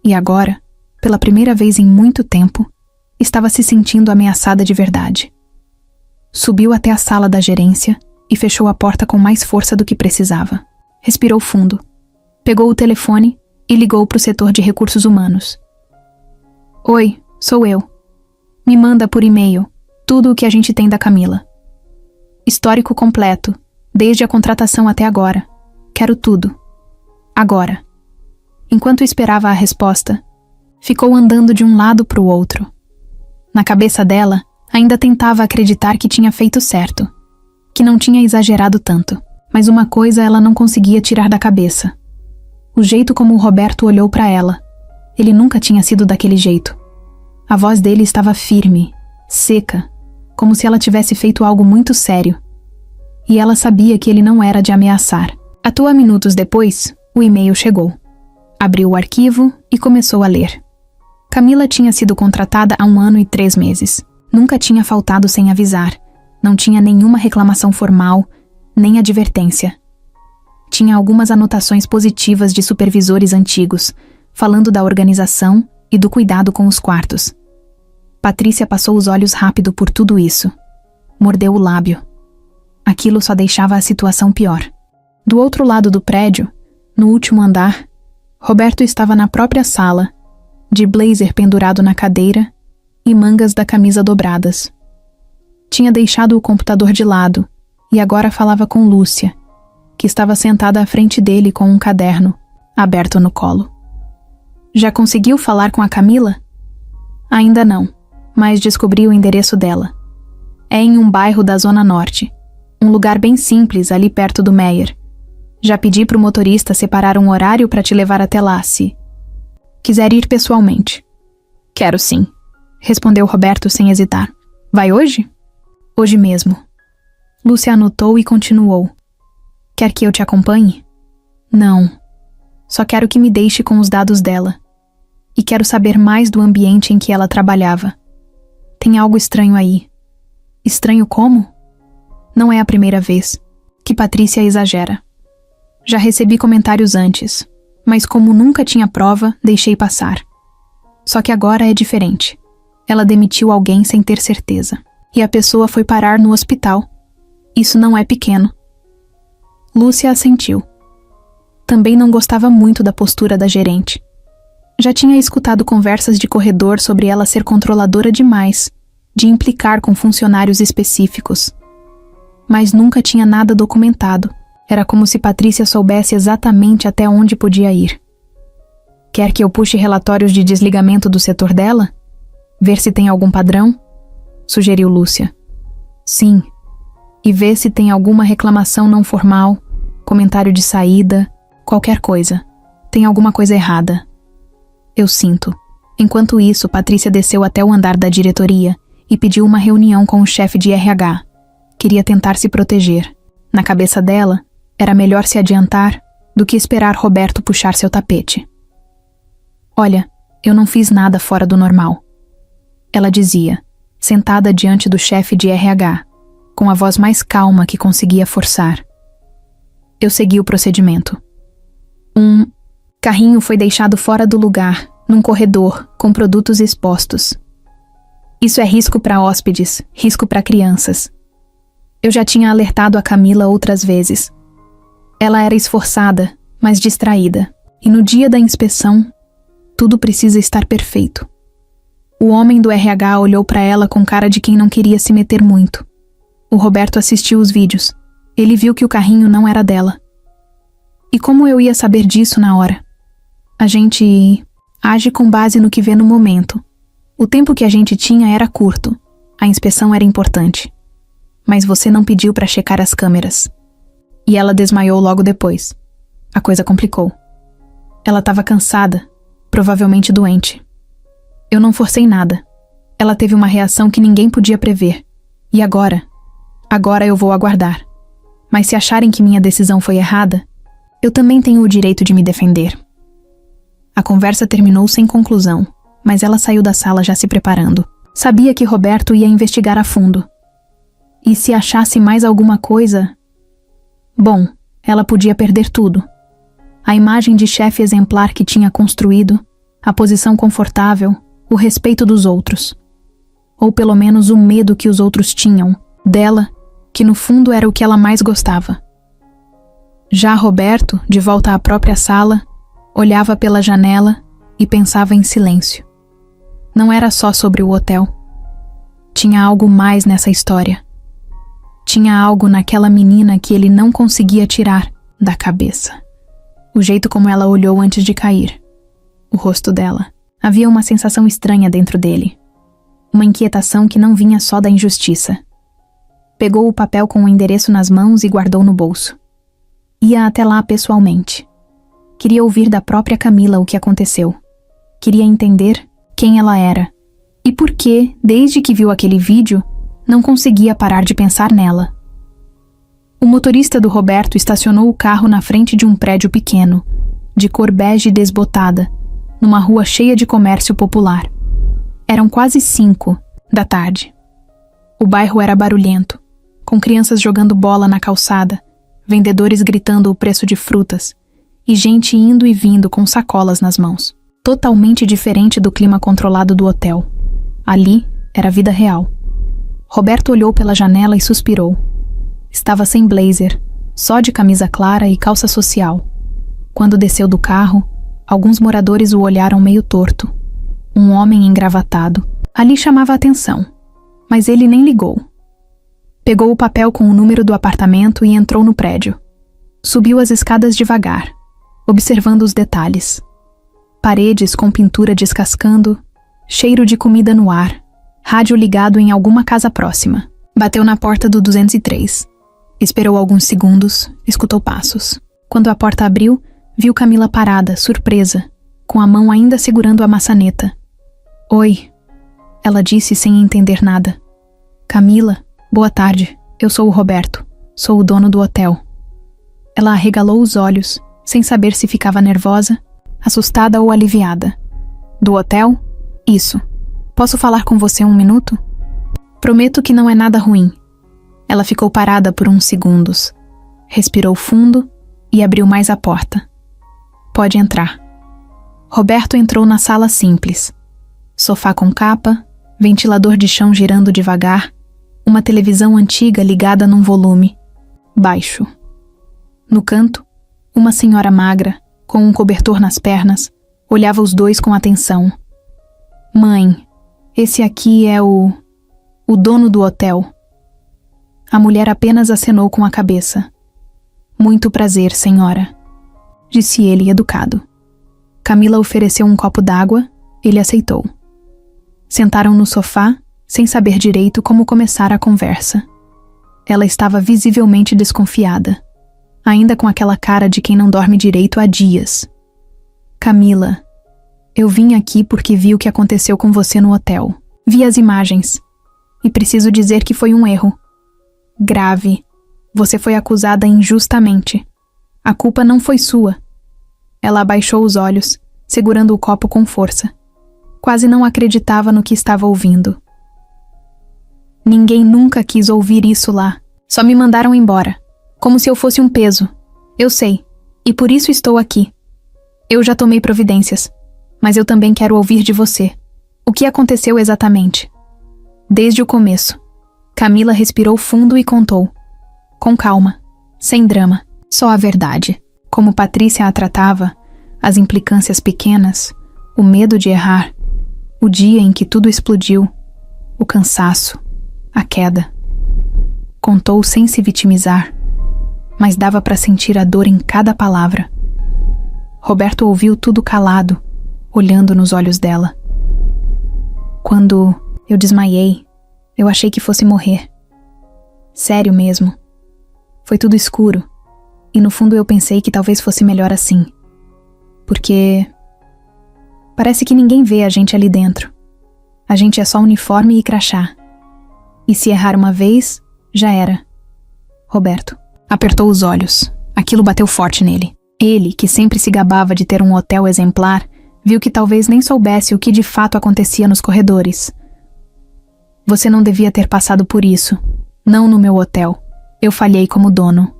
E agora, pela primeira vez em muito tempo, estava se sentindo ameaçada de verdade. Subiu até a sala da gerência e fechou a porta com mais força do que precisava. Respirou fundo, pegou o telefone e ligou para o setor de recursos humanos. Oi, sou eu. Me manda por e-mail tudo o que a gente tem da Camila. Histórico completo, desde a contratação até agora. Quero tudo. Agora. Enquanto esperava a resposta, ficou andando de um lado para o outro. Na cabeça dela, ainda tentava acreditar que tinha feito certo, que não tinha exagerado tanto, mas uma coisa ela não conseguia tirar da cabeça. O jeito como o Roberto olhou para ela. Ele nunca tinha sido daquele jeito. A voz dele estava firme, seca, como se ela tivesse feito algo muito sério. E ela sabia que ele não era de ameaçar. Minutos depois, o e-mail chegou. Abriu o arquivo e começou a ler. Camila tinha sido contratada há 1 ano e 3 meses. Nunca tinha faltado sem avisar. Não tinha nenhuma reclamação formal, nem advertência. Tinha algumas anotações positivas de supervisores antigos, falando da organização e do cuidado com os quartos. Patrícia passou os olhos rápido por tudo isso. Mordeu o lábio. Aquilo só deixava a situação pior. Do outro lado do prédio, no último andar, Roberto estava na própria sala, de blazer pendurado na cadeira e mangas da camisa dobradas. Tinha deixado o computador de lado e agora falava com Lúcia, que estava sentada à frente dele com um caderno, aberto no colo. Já conseguiu falar com a Camila? Ainda não, mas descobri o endereço dela. É em um bairro da Zona Norte, um lugar bem simples ali perto do Meyer. Já pedi pro motorista separar um horário para te levar até lá, se quiser ir pessoalmente. Quero sim, respondeu Roberto sem hesitar. Vai hoje? Hoje mesmo. Lúcia anotou e continuou. Quer que eu te acompanhe? Não. Só quero que me deixe com os dados dela. E quero saber mais do ambiente em que ela trabalhava. Tem algo estranho aí. Estranho como? Não é a primeira vez que Patrícia exagera. Já recebi comentários antes, mas como nunca tinha prova, deixei passar. Só que agora é diferente. Ela demitiu alguém sem ter certeza. E a pessoa foi parar no hospital. Isso não é pequeno. Lúcia assentiu. Também não gostava muito da postura da gerente. Já tinha escutado conversas de corredor sobre ela ser controladora demais, de implicar com funcionários específicos. Mas nunca tinha nada documentado. Era como se Patrícia soubesse exatamente até onde podia ir. Quer que eu puxe relatórios de desligamento do setor dela? Ver se tem algum padrão? Sugeriu Lúcia. Sim. E ver se tem alguma reclamação não formal, comentário de saída, qualquer coisa. Tem alguma coisa errada. Eu sinto. Enquanto isso, Patrícia desceu até o andar da diretoria e pediu uma reunião com o chefe de RH. Queria tentar se proteger. Na cabeça dela, era melhor se adiantar do que esperar Roberto puxar seu tapete. Olha, eu não fiz nada fora do normal. Ela dizia, sentada diante do chefe de RH, com a voz mais calma que conseguia forçar. Eu segui o procedimento. Um carrinho foi deixado fora do lugar, num corredor, com produtos expostos. Isso é risco para hóspedes, risco para crianças. Eu já tinha alertado a Camila outras vezes. Ela era esforçada, mas distraída, e no dia da inspeção, tudo precisa estar perfeito. O homem do RH olhou para ela com cara de quem não queria se meter muito. O Roberto assistiu os vídeos. Ele viu que o carrinho não era dela. E como eu ia saber disso na hora? A gente age com base no que vê no momento. O tempo que a gente tinha era curto. A inspeção era importante. Mas você não pediu para checar as câmeras. E ela desmaiou logo depois. A coisa complicou. Ela estava cansada, provavelmente doente. Eu não forcei nada. Ela teve uma reação que ninguém podia prever. E agora? Agora eu vou aguardar. Mas se acharem que minha decisão foi errada, eu também tenho o direito de me defender. A conversa terminou sem conclusão, mas ela saiu da sala já se preparando. Sabia que Roberto ia investigar a fundo. E se achasse mais alguma coisa... Bom, ela podia perder tudo. A imagem de chefe exemplar que tinha construído, a posição confortável, o respeito dos outros. Ou pelo menos o medo que os outros tinham, dela, que no fundo era o que ela mais gostava. Já Roberto, de volta à própria sala, olhava pela janela e pensava em silêncio. Não era só sobre o hotel. Tinha algo mais nessa história. Tinha algo naquela menina que ele não conseguia tirar da cabeça. O jeito como ela olhou antes de cair. O rosto dela. Havia uma sensação estranha dentro dele. Uma inquietação que não vinha só da injustiça. Pegou o papel com o endereço nas mãos e guardou no bolso. Ia até lá pessoalmente. Queria ouvir da própria Camila o que aconteceu. Queria entender quem ela era. E por que, desde que viu aquele vídeo, não conseguia parar de pensar nela. O motorista do Roberto estacionou o carro na frente de um prédio pequeno, de cor bege desbotada, numa rua cheia de comércio popular. Eram quase 5 da tarde. O bairro era barulhento, com crianças jogando bola na calçada, vendedores gritando o preço de frutas e gente indo e vindo com sacolas nas mãos. Totalmente diferente do clima controlado do hotel. Ali era vida real. Roberto olhou pela janela e suspirou. Estava sem blazer, só de camisa clara e calça social. Quando desceu do carro, alguns moradores o olharam meio torto. Um homem engravatado. Ali chamava a atenção, mas ele nem ligou. Pegou o papel com o número do apartamento e entrou no prédio. Subiu as escadas devagar, observando os detalhes. Paredes com pintura descascando, cheiro de comida no ar, rádio ligado em alguma casa próxima. Bateu na porta do 203. Esperou alguns segundos, escutou passos. Quando a porta abriu, viu Camila parada, surpresa, com a mão ainda segurando a maçaneta. Oi, ela disse sem entender nada. Camila, boa tarde, eu sou o Roberto, sou o dono do hotel. Ela arregalou os olhos, sem saber se ficava nervosa, assustada ou aliviada. Do hotel? Isso. Posso falar com você 1 minuto? Prometo que não é nada ruim. Ela ficou parada por uns segundos. Respirou fundo e abriu mais a porta. Pode entrar. Roberto entrou na sala simples. Sofá com capa, ventilador de chão girando devagar, uma televisão antiga ligada num volume baixo. No canto, uma senhora magra, com um cobertor nas pernas, olhava os dois com atenção. Mãe, esse aqui é o dono do hotel. A mulher apenas acenou com a cabeça. Muito prazer, senhora, disse ele educado. Camila ofereceu um copo d'água, ele aceitou. Sentaram no sofá, sem saber direito como começar a conversa. Ela estava visivelmente desconfiada, ainda com aquela cara de quem não dorme direito há dias. Camila, eu vim aqui porque vi o que aconteceu com você no hotel. Vi as imagens. E preciso dizer que foi um erro. Grave. Você foi acusada injustamente. A culpa não foi sua. Ela abaixou os olhos, segurando o copo com força. Quase não acreditava no que estava ouvindo. Ninguém nunca quis ouvir isso lá. Só me mandaram embora. Como se eu fosse um peso. Eu sei. E por isso estou aqui. Eu já tomei providências. Mas eu também quero ouvir de você. O que aconteceu exatamente? Desde o começo. Camila respirou fundo e contou. Com calma. Sem drama. Só a verdade. Como Patrícia a tratava, as implicâncias pequenas, o medo de errar, o dia em que tudo explodiu, o cansaço, a queda. Contou sem se vitimizar, mas dava para sentir a dor em cada palavra. Roberto ouviu tudo calado, olhando nos olhos dela. Quando eu desmaiei, eu achei que fosse morrer. Sério mesmo. Foi tudo escuro, e no fundo eu pensei que talvez fosse melhor assim. Porque parece que ninguém vê a gente ali dentro. A gente é só uniforme e crachá. E se errar uma vez, já era. Roberto apertou os olhos. Aquilo bateu forte nele. Ele, que sempre se gabava de ter um hotel exemplar, viu que talvez nem soubesse o que de fato acontecia nos corredores. Você não devia ter passado por isso. Não no meu hotel. Eu falhei como dono.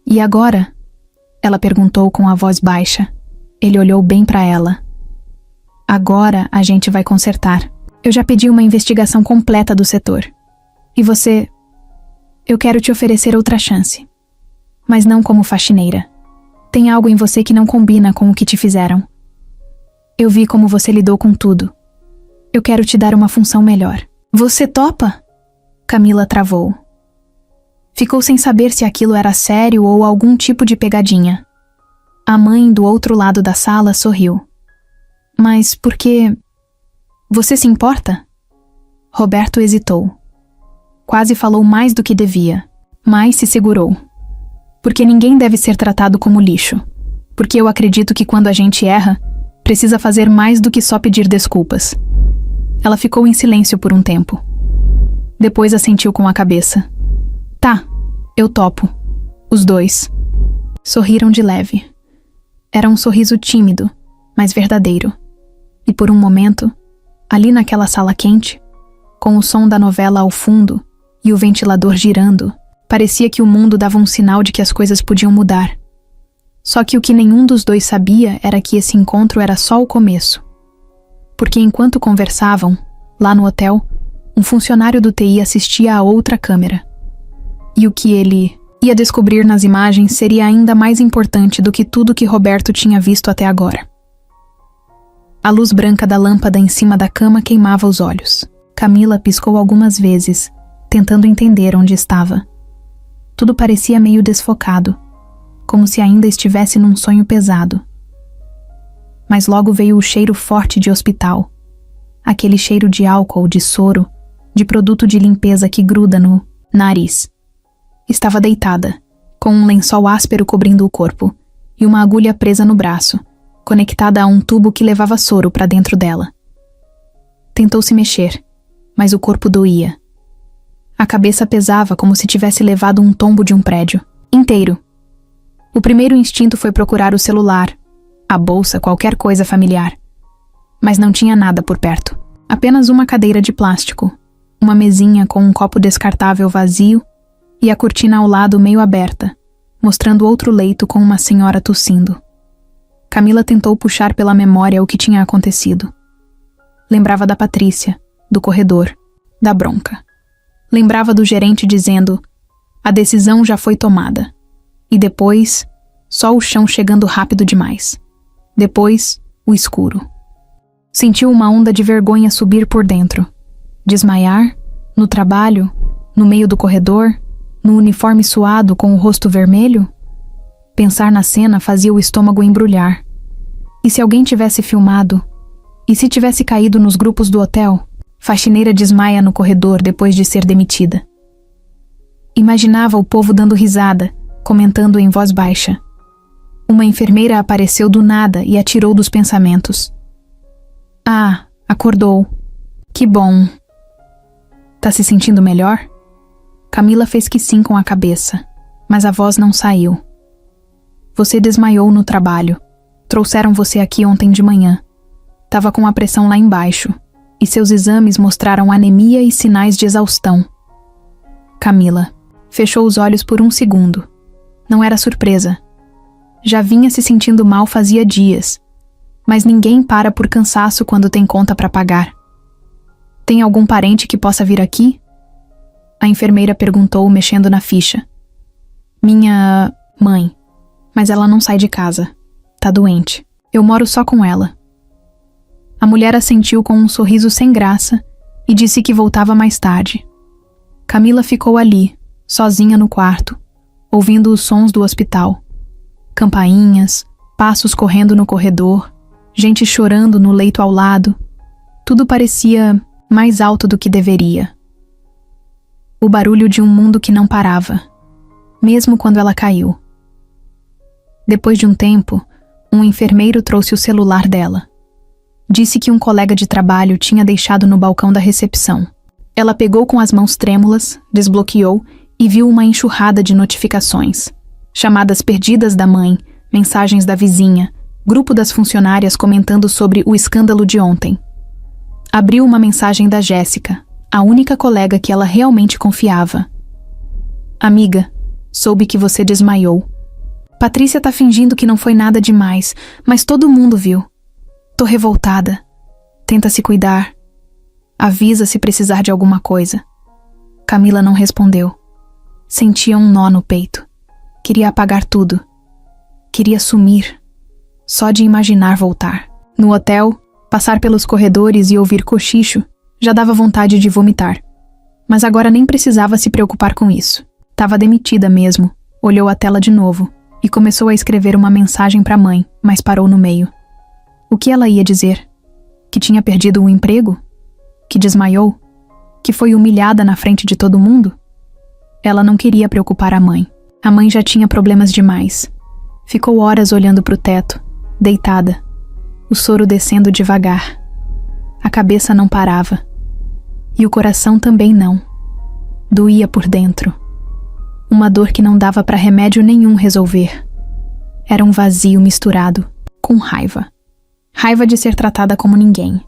E agora? Ela perguntou com a voz baixa. Ele olhou bem para ela. Agora a gente vai consertar. Eu já pedi uma investigação completa do setor. E você... Eu quero te oferecer outra chance. Mas não como faxineira. Tem algo em você que não combina com o que te fizeram. Eu vi como você lidou com tudo. Eu quero te dar uma função melhor. Você topa? Camila travou. Ficou sem saber se aquilo era sério ou algum tipo de pegadinha. A mãe do outro lado da sala sorriu. Mas por que... Você se importa? Roberto hesitou. Quase falou mais do que devia, mas se segurou. Porque ninguém deve ser tratado como lixo. Porque eu acredito que quando a gente erra, precisa fazer mais do que só pedir desculpas. Ela ficou em silêncio por um tempo. Depois assentiu com a cabeça. Tá, eu topo. Os dois. Sorriram de leve. Era um sorriso tímido, mas verdadeiro. E por um momento, ali naquela sala quente, com o som da novela ao fundo e o ventilador girando, parecia que o mundo dava um sinal de que as coisas podiam mudar. Só que o que nenhum dos dois sabia era que esse encontro era só o começo. Porque enquanto conversavam, lá no hotel, um funcionário do TI assistia a outra câmera. E o que ele ia descobrir nas imagens seria ainda mais importante do que tudo que Roberto tinha visto até agora. A luz branca da lâmpada em cima da cama queimava os olhos. Camila piscou algumas vezes, tentando entender onde estava. Tudo parecia meio desfocado, como se ainda estivesse num sonho pesado. Mas logo veio o cheiro forte de hospital. Aquele cheiro de álcool, de soro, de produto de limpeza que gruda no nariz. Estava deitada, com um lençol áspero cobrindo o corpo e uma agulha presa no braço, conectada a um tubo que levava soro para dentro dela. Tentou se mexer, mas o corpo doía. A cabeça pesava como se tivesse levado um tombo de um prédio, inteiro. O primeiro instinto foi procurar o celular, a bolsa, qualquer coisa familiar. Mas não tinha nada por perto. Apenas uma cadeira de plástico, uma mesinha com um copo descartável vazio e a cortina ao lado meio aberta, mostrando outro leito com uma senhora tossindo. Camila tentou puxar pela memória o que tinha acontecido. Lembrava da Patrícia, do corredor, da bronca. Lembrava do gerente dizendo: a decisão já foi tomada. E depois, só o chão chegando rápido demais. Depois, o escuro. Sentiu uma onda de vergonha subir por dentro. Desmaiar? No trabalho? No meio do corredor? No uniforme suado com o rosto vermelho? Pensar na cena fazia o estômago embrulhar. E se alguém tivesse filmado? E se tivesse caído nos grupos do hotel? Faxineira desmaia no corredor depois de ser demitida. Imaginava o povo dando risada, comentando em voz baixa. Uma enfermeira apareceu do nada e a tirou dos pensamentos. Ah, acordou. Que bom. Tá se sentindo melhor? Camila fez que sim com a cabeça, mas a voz não saiu. Você desmaiou no trabalho. Trouxeram você aqui ontem de manhã. Tava com a pressão lá embaixo. e seus exames mostraram anemia e sinais de exaustão. Camila fechou os olhos por um segundo. Não era surpresa. Já vinha se sentindo mal fazia dias, mas ninguém para por cansaço quando tem conta para pagar. Tem algum parente que possa vir aqui? A enfermeira perguntou, mexendo na ficha. Minha mãe, mas ela não sai de casa. Tá doente. Eu moro só com ela. A mulher assentiu com um sorriso sem graça e disse que voltava mais tarde. Camila ficou ali, sozinha no quarto, ouvindo os sons do hospital. Campainhas, passos correndo no corredor, gente chorando no leito ao lado. Tudo parecia mais alto do que deveria. O barulho de um mundo que não parava, mesmo quando ela caiu. Depois de um tempo, um enfermeiro trouxe o celular dela. Disse que um colega de trabalho tinha deixado no balcão da recepção. Ela pegou com as mãos trêmulas, desbloqueou e viu uma enxurrada de notificações. Chamadas perdidas da mãe, mensagens da vizinha, grupo das funcionárias comentando sobre o escândalo de ontem. Abriu uma mensagem da Jéssica, a única colega que ela realmente confiava. Amiga, soube que você desmaiou. Patrícia tá fingindo que não foi nada demais, mas todo mundo viu. Tô revoltada. Tenta se cuidar. Avisa se precisar de alguma coisa. Camila não respondeu. Sentia um nó no peito. Queria apagar tudo. Queria sumir. Só de imaginar voltar. No hotel, passar pelos corredores e ouvir cochicho já dava vontade de vomitar. Mas agora nem precisava se preocupar com isso. Tava demitida mesmo. Olhou a tela de novo e começou a escrever uma mensagem para a mãe, mas parou no meio. O que ela ia dizer? Que tinha perdido o emprego? Que desmaiou? Que foi humilhada na frente de todo mundo? Ela não queria preocupar a mãe. A mãe já tinha problemas demais. Ficou horas olhando para o teto, deitada, o soro descendo devagar. A cabeça não parava. E o coração também não. Doía por dentro. Uma dor que não dava para remédio nenhum resolver. Era um vazio misturado com raiva. Raiva de ser tratada como ninguém.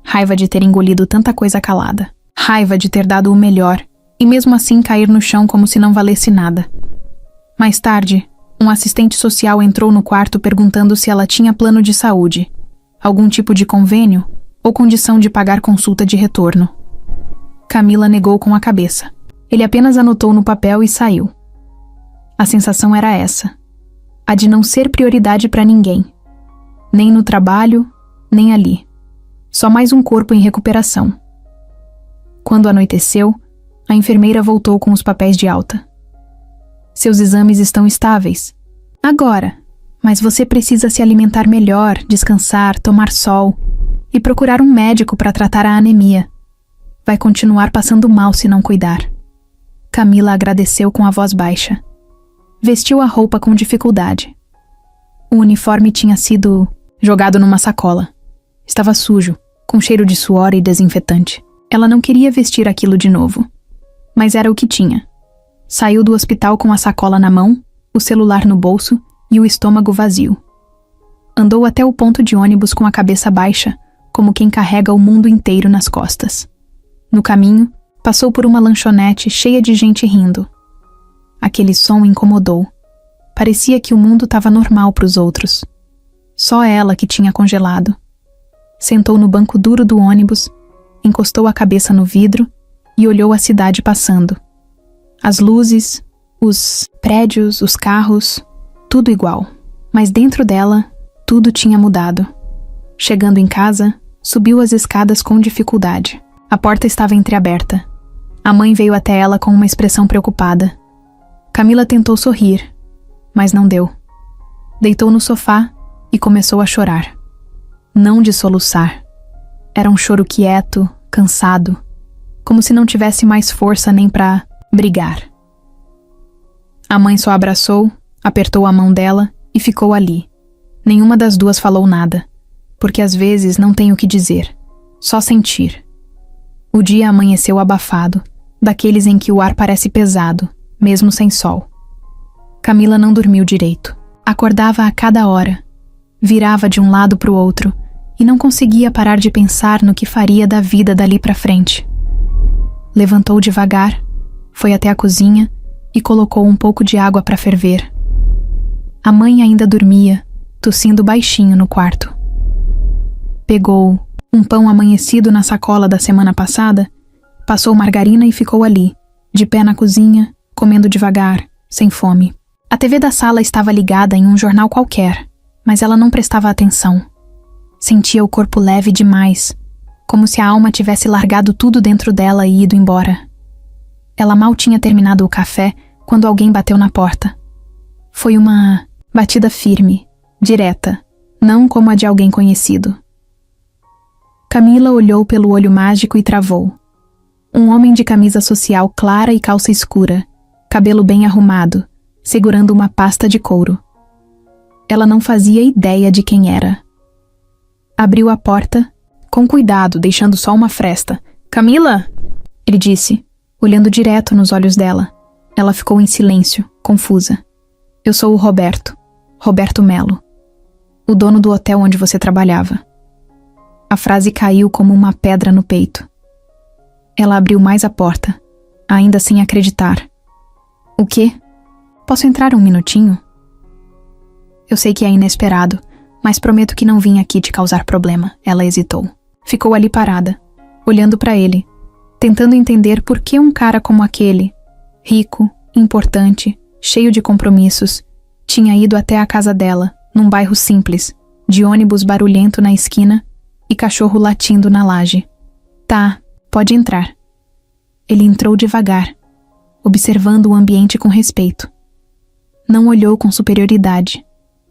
Raiva de ter engolido tanta coisa calada. Raiva de ter dado o melhor e mesmo assim cair no chão como se não valesse nada. Mais tarde, um assistente social entrou no quarto perguntando se ela tinha plano de saúde, algum tipo de convênio ou condição de pagar consulta de retorno. Camila negou com a cabeça. Ele apenas anotou no papel e saiu. A sensação era essa, a de não ser prioridade para ninguém. Nem no trabalho, nem ali. Só mais um corpo em recuperação. Quando anoiteceu, a enfermeira voltou com os papéis de alta. Seus exames estão estáveis. Agora, mas você precisa se alimentar melhor, descansar, tomar sol e procurar um médico para tratar a anemia. Vai continuar passando mal se não cuidar. Camila agradeceu com a voz baixa. Vestiu a roupa com dificuldade. O uniforme tinha sido jogado numa sacola. Estava sujo, com cheiro de suor e desinfetante. Ela não queria vestir aquilo de novo. Mas era o que tinha. Saiu do hospital com a sacola na mão, o celular no bolso e o estômago vazio. Andou até o ponto de ônibus com a cabeça baixa, como quem carrega o mundo inteiro nas costas. No caminho, passou por uma lanchonete cheia de gente rindo. Aquele som incomodou. Parecia que o mundo estava normal para os outros. Só ela que tinha congelado. Sentou no banco duro do ônibus, encostou a cabeça no vidro e olhou a cidade passando. As luzes, os prédios, os carros, tudo igual. Mas dentro dela, tudo tinha mudado. Chegando em casa, subiu as escadas com dificuldade. A porta estava entreaberta. A mãe veio até ela com uma expressão preocupada. Camila tentou sorrir, mas não deu. Deitou no sofá e começou a chorar. Não de soluçar. Era um choro quieto, cansado, como se não tivesse mais força nem para brigar. A mãe só abraçou, apertou a mão dela e ficou ali. Nenhuma das duas falou nada, porque às vezes não tem o que dizer, só sentir. O dia amanheceu abafado, daqueles em que o ar parece pesado, mesmo sem sol. Camila não dormiu direito. Acordava a cada hora. Virava de um lado para o outro e não conseguia parar de pensar no que faria da vida dali para frente. Levantou devagar, foi até a cozinha e colocou um pouco de água para ferver. A mãe ainda dormia, tossindo baixinho no quarto. Pegou um pão amanhecido na sacola da semana passada, passou margarina e ficou ali, de pé na cozinha, comendo devagar, sem fome. A TV da sala estava ligada em um jornal qualquer, mas ela não prestava atenção. Sentia o corpo leve demais, como se a alma tivesse largado tudo dentro dela e ido embora. Ela mal tinha terminado o café quando alguém bateu na porta. Foi uma batida firme, direta, não como a de alguém conhecido. Camila olhou pelo olho mágico e travou. Um homem de camisa social clara e calça escura, cabelo bem arrumado, segurando uma pasta de couro. Ela não fazia ideia de quem era. Abriu a porta, com cuidado, deixando só uma fresta. "Camila?" ele disse, olhando direto nos olhos dela. Ela ficou em silêncio, confusa. "Eu sou o Roberto Melo, o dono do hotel onde você trabalhava." A frase caiu como uma pedra no peito. Ela abriu mais a porta, ainda sem acreditar. "O quê? Posso entrar um minutinho?" "Eu sei que é inesperado, mas prometo que não vim aqui te causar problema." Ela hesitou. Ficou ali parada, olhando para ele, tentando entender por que um cara como aquele, rico, importante, cheio de compromissos, tinha ido até a casa dela, num bairro simples, de ônibus barulhento na esquina e cachorro latindo na laje. "Tá, pode entrar." Ele entrou devagar, observando o ambiente com respeito. Não olhou com superioridade,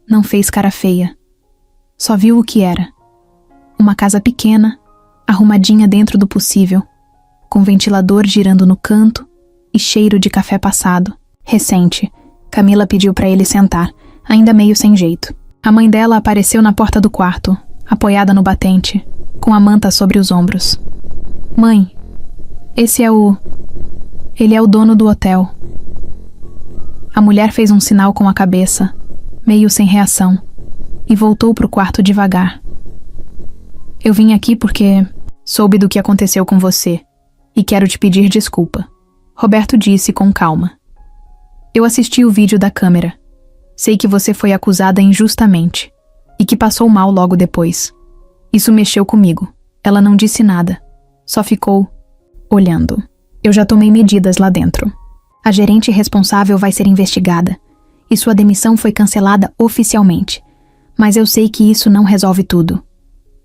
não fez cara feia. Só viu o que era. Uma casa pequena, arrumadinha dentro do possível, com ventilador girando no canto e cheiro de café passado, recente. Camila pediu para ele sentar, ainda meio sem jeito. A mãe dela apareceu na porta do quarto, apoiada no batente, com a manta sobre os ombros. "Mãe, ele é o dono do hotel." A mulher fez um sinal com a cabeça, meio sem reação, e voltou pro quarto devagar. "Eu vim aqui porque soube do que aconteceu com você e quero te pedir desculpa." Roberto disse com calma. "Eu assisti o vídeo da câmera. Sei que você foi acusada injustamente e que passou mal logo depois. Isso mexeu comigo." Ela não disse nada, só ficou olhando. "Eu já tomei medidas lá dentro. A gerente responsável vai ser investigada e sua demissão foi cancelada oficialmente. Mas eu sei que isso não resolve tudo."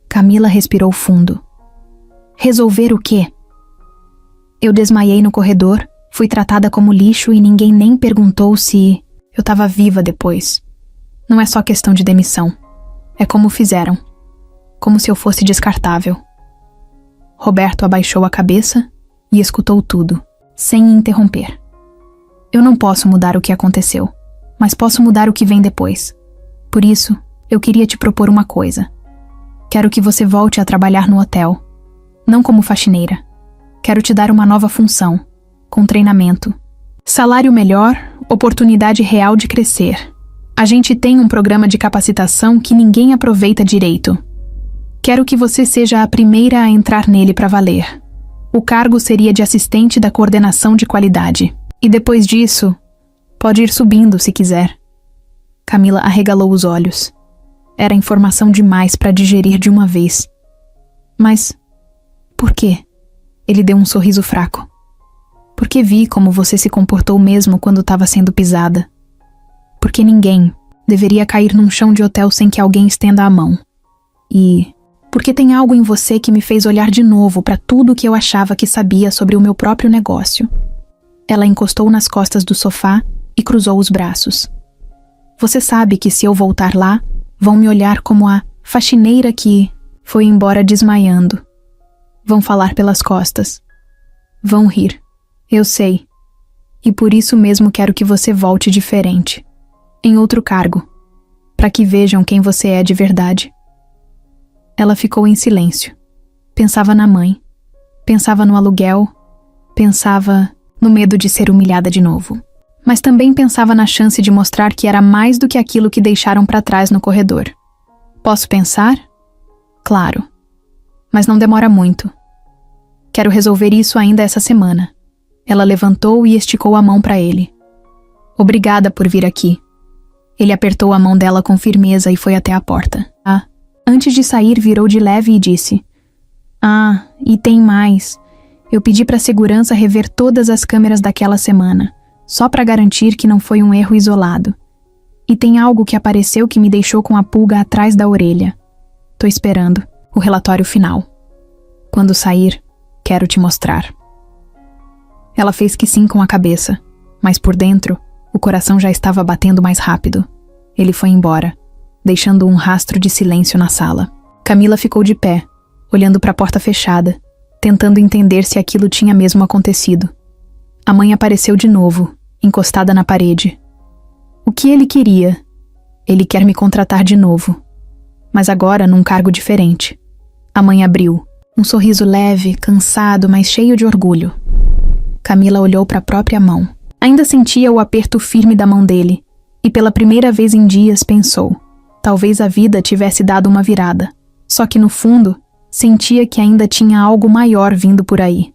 Camila respirou fundo. "Resolver o quê?" "Eu desmaiei no corredor, fui tratada como lixo e ninguém nem perguntou se eu estava viva depois. Não é só questão de demissão. É como fizeram. Como se eu fosse descartável." Roberto abaixou a cabeça e escutou tudo, sem interromper. "Eu não posso mudar o que aconteceu, mas posso mudar o que vem depois. Por isso, eu queria te propor uma coisa. Quero que você volte a trabalhar no hotel, não como faxineira. Quero te dar uma nova função, com treinamento. Salário melhor, oportunidade real de crescer. A gente tem um programa de capacitação que ninguém aproveita direito. Quero que você seja a primeira a entrar nele para valer. O cargo seria de assistente da coordenação de qualidade. E depois disso, pode ir subindo se quiser." Camila arregalou os olhos. Era informação demais para digerir de uma vez. "Mas por quê?" Ele deu um sorriso fraco. "Porque vi como você se comportou mesmo quando estava sendo pisada. Porque ninguém deveria cair num chão de hotel sem que alguém estenda a mão. E porque tem algo em você que me fez olhar de novo para tudo o que eu achava que sabia sobre o meu próprio negócio." Ela encostou nas costas do sofá e cruzou os braços. "Você sabe que se eu voltar lá, vão me olhar como a faxineira que foi embora desmaiando. Vão falar pelas costas. Vão rir. Eu sei. E por isso mesmo quero que você volte diferente. Em outro cargo. Para que vejam quem você é de verdade." Ela ficou em silêncio. Pensava na mãe. Pensava no aluguel. Pensava no medo de ser humilhada de novo. Mas também pensava na chance de mostrar que era mais do que aquilo que deixaram para trás no corredor. "Posso pensar?" Claro. Mas não demora muito. Quero resolver isso ainda essa semana. Ela levantou e esticou a mão para ele. Obrigada por vir aqui. Ele apertou a mão dela com firmeza e foi até a porta. Antes de sair, virou de leve e disse: e tem mais. Eu pedi para a segurança rever todas as câmeras daquela semana, só para garantir que não foi um erro isolado. E tem algo que apareceu que me deixou com a pulga atrás da orelha. Tô esperando o relatório final. Quando sair, quero te mostrar. Ela fez que sim com a cabeça, mas por dentro, o coração já estava batendo mais rápido. Ele foi embora, deixando um rastro de silêncio na sala. Camila ficou de pé, olhando para a porta fechada, tentando entender se aquilo tinha mesmo acontecido. A mãe apareceu de novo, encostada na parede. O que ele queria? Ele quer me contratar de novo, mas agora num cargo diferente. A mãe abriu, um sorriso leve, cansado, mas cheio de orgulho. Camila olhou para a própria mão. Ainda sentia o aperto firme da mão dele, e pela primeira vez em dias pensou: talvez a vida tivesse dado uma virada. Só que no fundo, sentia que ainda tinha algo maior vindo por aí.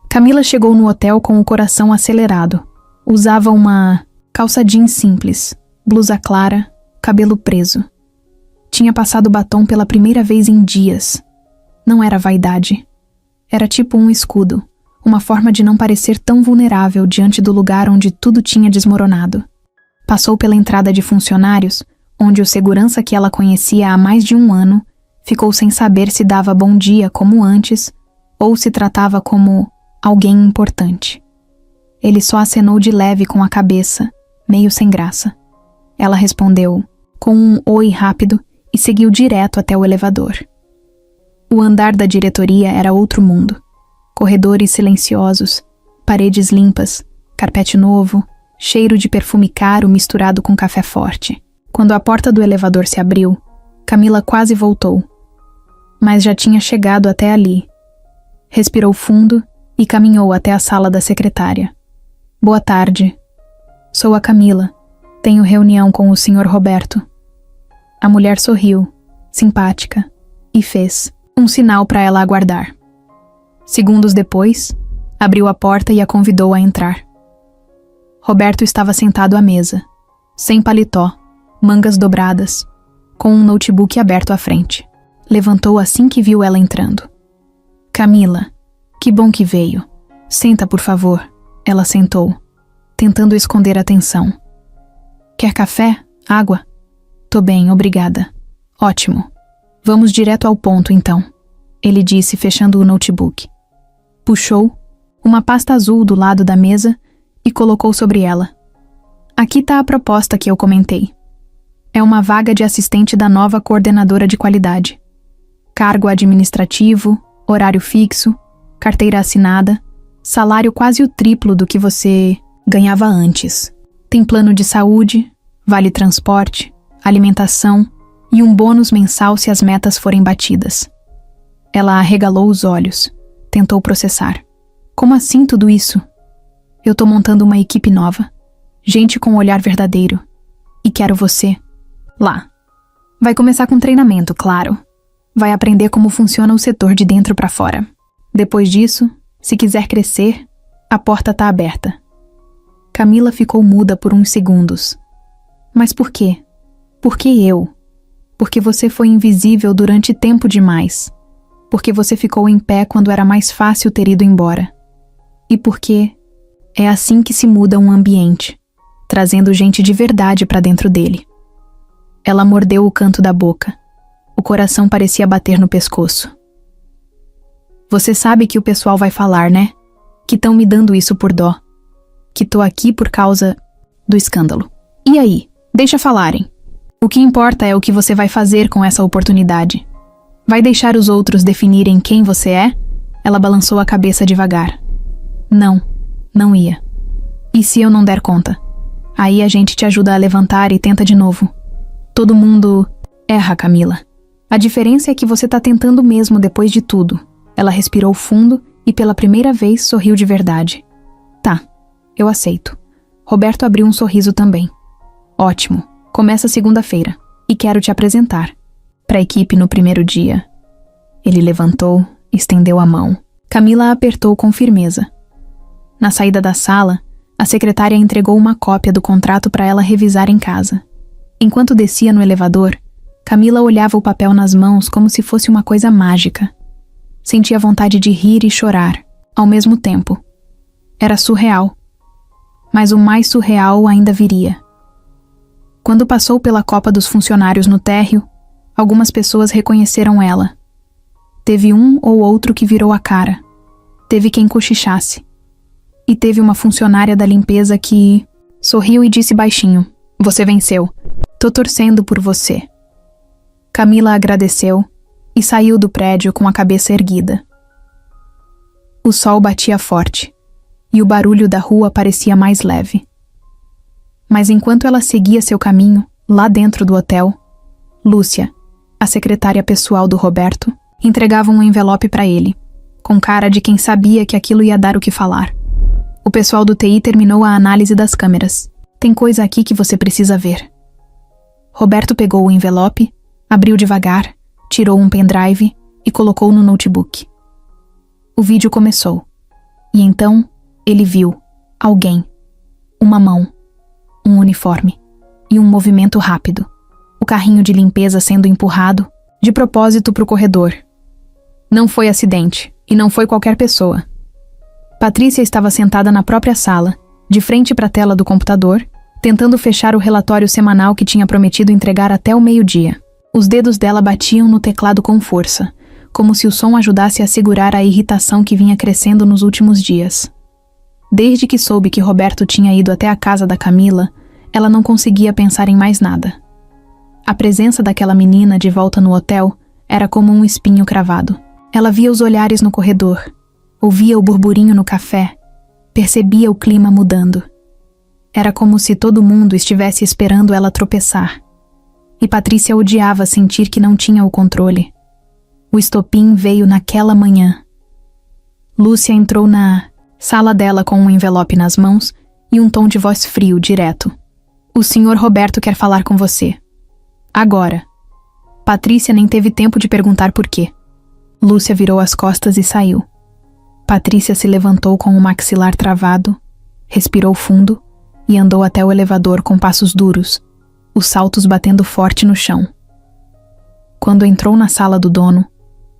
Camila chegou no hotel com o coração acelerado. Usava uma calça jeans simples, blusa clara, cabelo preso. Tinha passado batom pela primeira vez em dias. Não era vaidade. Era tipo um escudo, uma forma de não parecer tão vulnerável diante do lugar onde tudo tinha desmoronado. Passou pela entrada de funcionários, onde o segurança que ela conhecia há mais de um ano ficou sem saber se dava bom dia como antes ou se tratava como alguém importante. Ele só acenou de leve com a cabeça, meio sem graça. Ela respondeu com um oi rápido e seguiu direto até o elevador. O andar da diretoria era outro mundo. Corredores silenciosos, paredes limpas, carpete novo, cheiro de perfume caro misturado com café forte. Quando a porta do elevador se abriu, Camila quase voltou, mas já tinha chegado até ali. Respirou fundo e caminhou até a sala da secretária. Boa tarde. Sou a Camila. Tenho reunião com o Sr. Roberto. A mulher sorriu, simpática, e fez um sinal para ela aguardar. Segundos depois, abriu a porta e a convidou a entrar. Roberto estava sentado à mesa, sem paletó, mangas dobradas, com um notebook aberto à frente. Levantou assim que viu ela entrando. Camila, que bom que veio. Senta, por favor. Ela sentou, tentando esconder a tensão. Quer café? Água? Tô bem, obrigada. Ótimo. Vamos direto ao ponto, então. Ele disse, fechando o notebook. Puxou uma pasta azul do lado da mesa e colocou sobre ela. Aqui tá a proposta que eu comentei. É uma vaga de assistente da nova coordenadora de qualidade. Cargo administrativo, horário fixo, carteira assinada, salário quase o triplo do que você ganhava antes. Tem plano de saúde, vale transporte, alimentação e um bônus mensal se as metas forem batidas. Ela arregalou os olhos, tentou processar. Como assim tudo isso? Eu tô montando uma equipe nova, gente com um olhar verdadeiro, e quero você lá. Vai começar com treinamento, claro. Vai aprender como funciona o setor de dentro para fora. Depois disso, se quiser crescer, a porta tá aberta. Camila ficou muda por uns segundos. Mas por quê? Por que eu? Porque você foi invisível durante tempo demais. Porque você ficou em pé quando era mais fácil ter ido embora. E porque é assim que se muda um ambiente, trazendo gente de verdade para dentro dele. Ela mordeu o canto da boca. O coração parecia bater no pescoço. Você sabe que o pessoal vai falar, né? Que estão me dando isso por dó. Que tô aqui por causa do escândalo. E aí? Deixa falarem. O que importa é o que você vai fazer com essa oportunidade. Vai deixar os outros definirem quem você é? Ela balançou a cabeça devagar. Não, não ia. E se eu não der conta? Aí a gente te ajuda a levantar e tenta de novo. Todo mundo erra, Camila. A diferença é que você tá tentando mesmo depois de tudo. Ela respirou fundo e pela primeira vez sorriu de verdade. Tá, eu aceito. Roberto abriu um sorriso também. Ótimo, começa segunda-feira. E quero te apresentar. para a equipe no primeiro dia. Ele levantou, estendeu a mão. Camila a apertou com firmeza. Na saída da sala, a secretária entregou uma cópia do contrato para ela revisar em casa. Enquanto descia no elevador, Camila olhava o papel nas mãos como se fosse uma coisa mágica. Sentia vontade de rir e chorar, ao mesmo tempo. Era surreal. Mas o mais surreal ainda viria. Quando passou pela copa dos funcionários no térreo, algumas pessoas reconheceram ela. Teve um ou outro que virou a cara. Teve quem cochichasse. E teve uma funcionária da limpeza que sorriu e disse baixinho: "Você venceu. Tô torcendo por você." Camila agradeceu e saiu do prédio com a cabeça erguida. O sol batia forte e o barulho da rua parecia mais leve. Mas enquanto ela seguia seu caminho, lá dentro do hotel, Lúcia, a secretária pessoal do Roberto, entregava um envelope para ele, com cara de quem sabia que aquilo ia dar o que falar. O pessoal do TI terminou a análise das câmeras. "Tem coisa aqui que você precisa ver." Roberto pegou o envelope, abriu devagar, tirou um pendrive e colocou no notebook. O vídeo começou. E então, ele viu alguém, uma mão, um uniforme e um movimento rápido. O carrinho de limpeza sendo empurrado, de propósito para o corredor. Não foi acidente, e não foi qualquer pessoa. Patrícia estava sentada na própria sala, de frente para a tela do computador, tentando fechar o relatório semanal que tinha prometido entregar até o meio-dia. Os dedos dela batiam no teclado com força, como se o som ajudasse a segurar a irritação que vinha crescendo nos últimos dias. Desde que soube que Roberto tinha ido até a casa da Camila, ela não conseguia pensar em mais nada. A presença daquela menina de volta no hotel era como um espinho cravado. Ela via os olhares no corredor, ouvia o burburinho no café, percebia o clima mudando. Era como se todo mundo estivesse esperando ela tropeçar. E Patrícia odiava sentir que não tinha o controle. O estopim veio naquela manhã. Lúcia entrou na sala dela com um envelope nas mãos e um tom de voz frio, direto. "O senhor Roberto quer falar com você. Agora." Patrícia nem teve tempo de perguntar por quê. Lúcia virou as costas e saiu. Patrícia se levantou com o maxilar travado, respirou fundo e andou até o elevador com passos duros, os saltos batendo forte no chão. Quando entrou na sala do dono,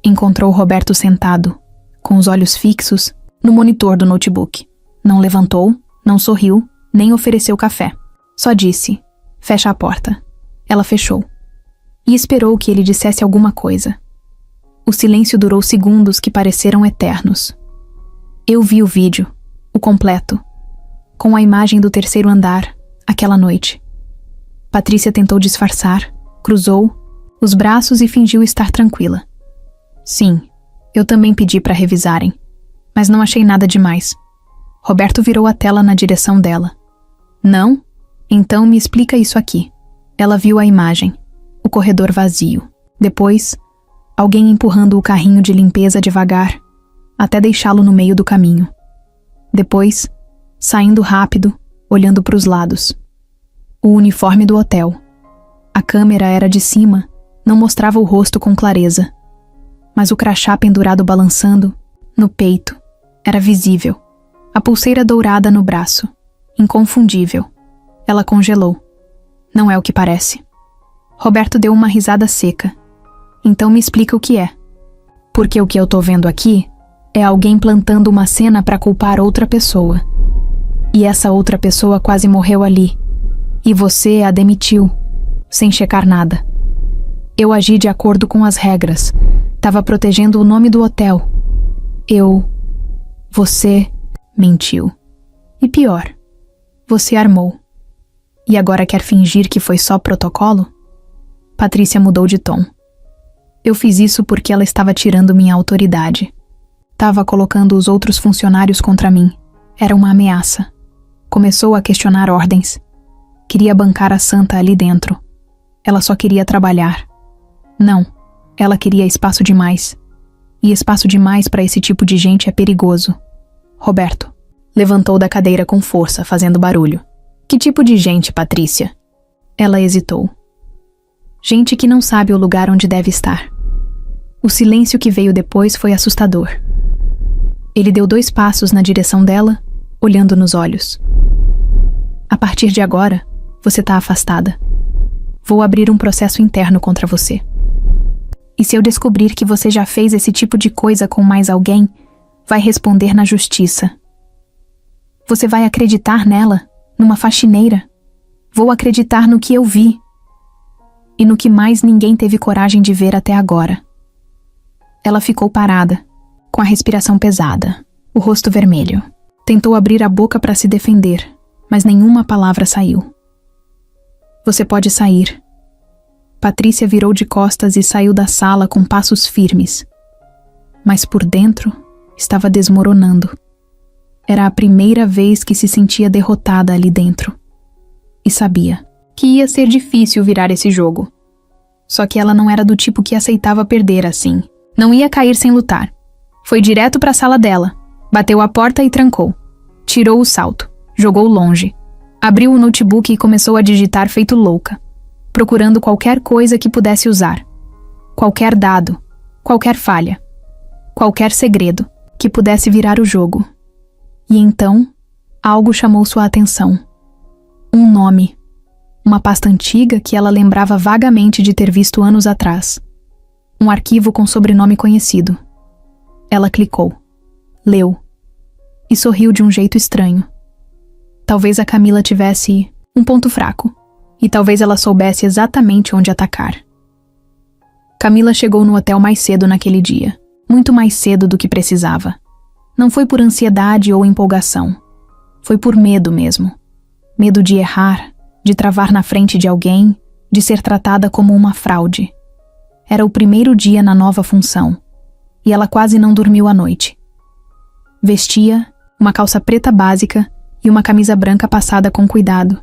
encontrou Roberto sentado, com os olhos fixos, no monitor do notebook. Não levantou, não sorriu, nem ofereceu café. Só disse: "Fecha a porta." Ela fechou. E esperou que ele dissesse alguma coisa. O silêncio durou segundos que pareceram eternos. Eu vi o vídeo, o completo, com a imagem do terceiro andar, aquela noite. Patrícia tentou disfarçar, cruzou os braços e fingiu estar tranquila. "Sim, eu também pedi para revisarem, mas não achei nada demais." Roberto virou a tela na direção dela. "Não? Então me explica isso aqui." Ela viu a imagem, o corredor vazio. Depois, alguém empurrando o carrinho de limpeza devagar, até deixá-lo no meio do caminho. Depois, saindo rápido, olhando para os lados. O uniforme do hotel. A câmera era de cima, não mostrava o rosto com clareza. Mas o crachá pendurado balançando, no peito, era visível. A pulseira dourada no braço, inconfundível. Ela congelou. "Não é o que parece." Roberto deu uma risada seca. "Então me explica o que é." "Porque o que eu tô vendo aqui é alguém plantando uma cena para culpar outra pessoa. E essa outra pessoa quase morreu ali. E você a demitiu, sem checar nada. Eu agi de acordo com as regras. Tava protegendo o nome do hotel. Você mentiu. E pior, você armou. E agora quer fingir que foi só protocolo?" Patrícia mudou de tom. "Eu fiz isso porque ela estava tirando minha autoridade. Tava colocando os outros funcionários contra mim. Era uma ameaça. Começou a questionar ordens. Queria bancar a santa ali dentro. Ela só queria trabalhar. Não, ela queria espaço demais. E espaço demais para esse tipo de gente é perigoso." Roberto levantou da cadeira com força, fazendo barulho. "Que tipo de gente, Patrícia?" Ela hesitou. Gente que não sabe o lugar onde deve estar. O silêncio que veio depois foi assustador. Ele deu 2 passos na direção dela, olhando nos olhos. A partir de agora, você tá afastada. Vou abrir um processo interno contra você. E se eu descobrir que você já fez esse tipo de coisa com mais alguém, vai responder na justiça. Você vai acreditar nela, numa faxineira. Vou acreditar no que eu vi. E no que mais ninguém teve coragem de ver até agora. Ela ficou parada, com a respiração pesada, o rosto vermelho. Tentou abrir a boca para se defender, mas nenhuma palavra saiu. Você pode sair. Patrícia virou de costas e saiu da sala com passos firmes. Mas por dentro, estava desmoronando. Era a primeira vez que se sentia derrotada ali dentro. E sabia que ia ser difícil virar esse jogo. Só que ela não era do tipo que aceitava perder assim. Não ia cair sem lutar. Foi direto para a sala dela, bateu a porta e trancou. Tirou o salto, jogou longe. Abriu o notebook e começou a digitar feito louca, procurando qualquer coisa que pudesse usar. Qualquer dado, qualquer falha, qualquer segredo que pudesse virar o jogo. E então, algo chamou sua atenção. Um nome. Uma pasta antiga que ela lembrava vagamente de ter visto anos atrás. Um arquivo com sobrenome conhecido. Ela clicou. Leu. E sorriu de um jeito estranho. Talvez a Camila tivesse um ponto fraco. E talvez ela soubesse exatamente onde atacar. Camila chegou no hotel mais cedo naquele dia. Muito mais cedo do que precisava. Não foi por ansiedade ou empolgação. Foi por medo mesmo. Medo de errar, de travar na frente de alguém, de ser tratada como uma fraude. Era o primeiro dia na nova função, e ela quase não dormiu à noite. Vestia uma calça preta básica e uma camisa branca passada com cuidado.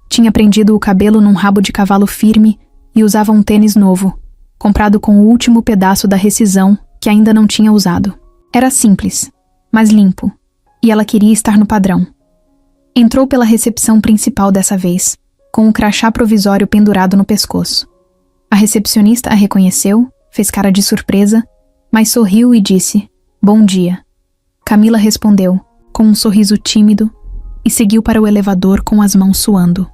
Tinha prendido o cabelo num rabo de cavalo firme e usava um tênis novo, comprado com o último pedaço da rescisão que ainda não tinha usado. Era simples, mas limpo, e ela queria estar no padrão. Entrou pela recepção principal dessa vez, com o crachá provisório pendurado no pescoço. A recepcionista a reconheceu, fez cara de surpresa, mas sorriu e disse, "Bom dia." Camila respondeu, com um sorriso tímido, e seguiu para o elevador com as mãos suando.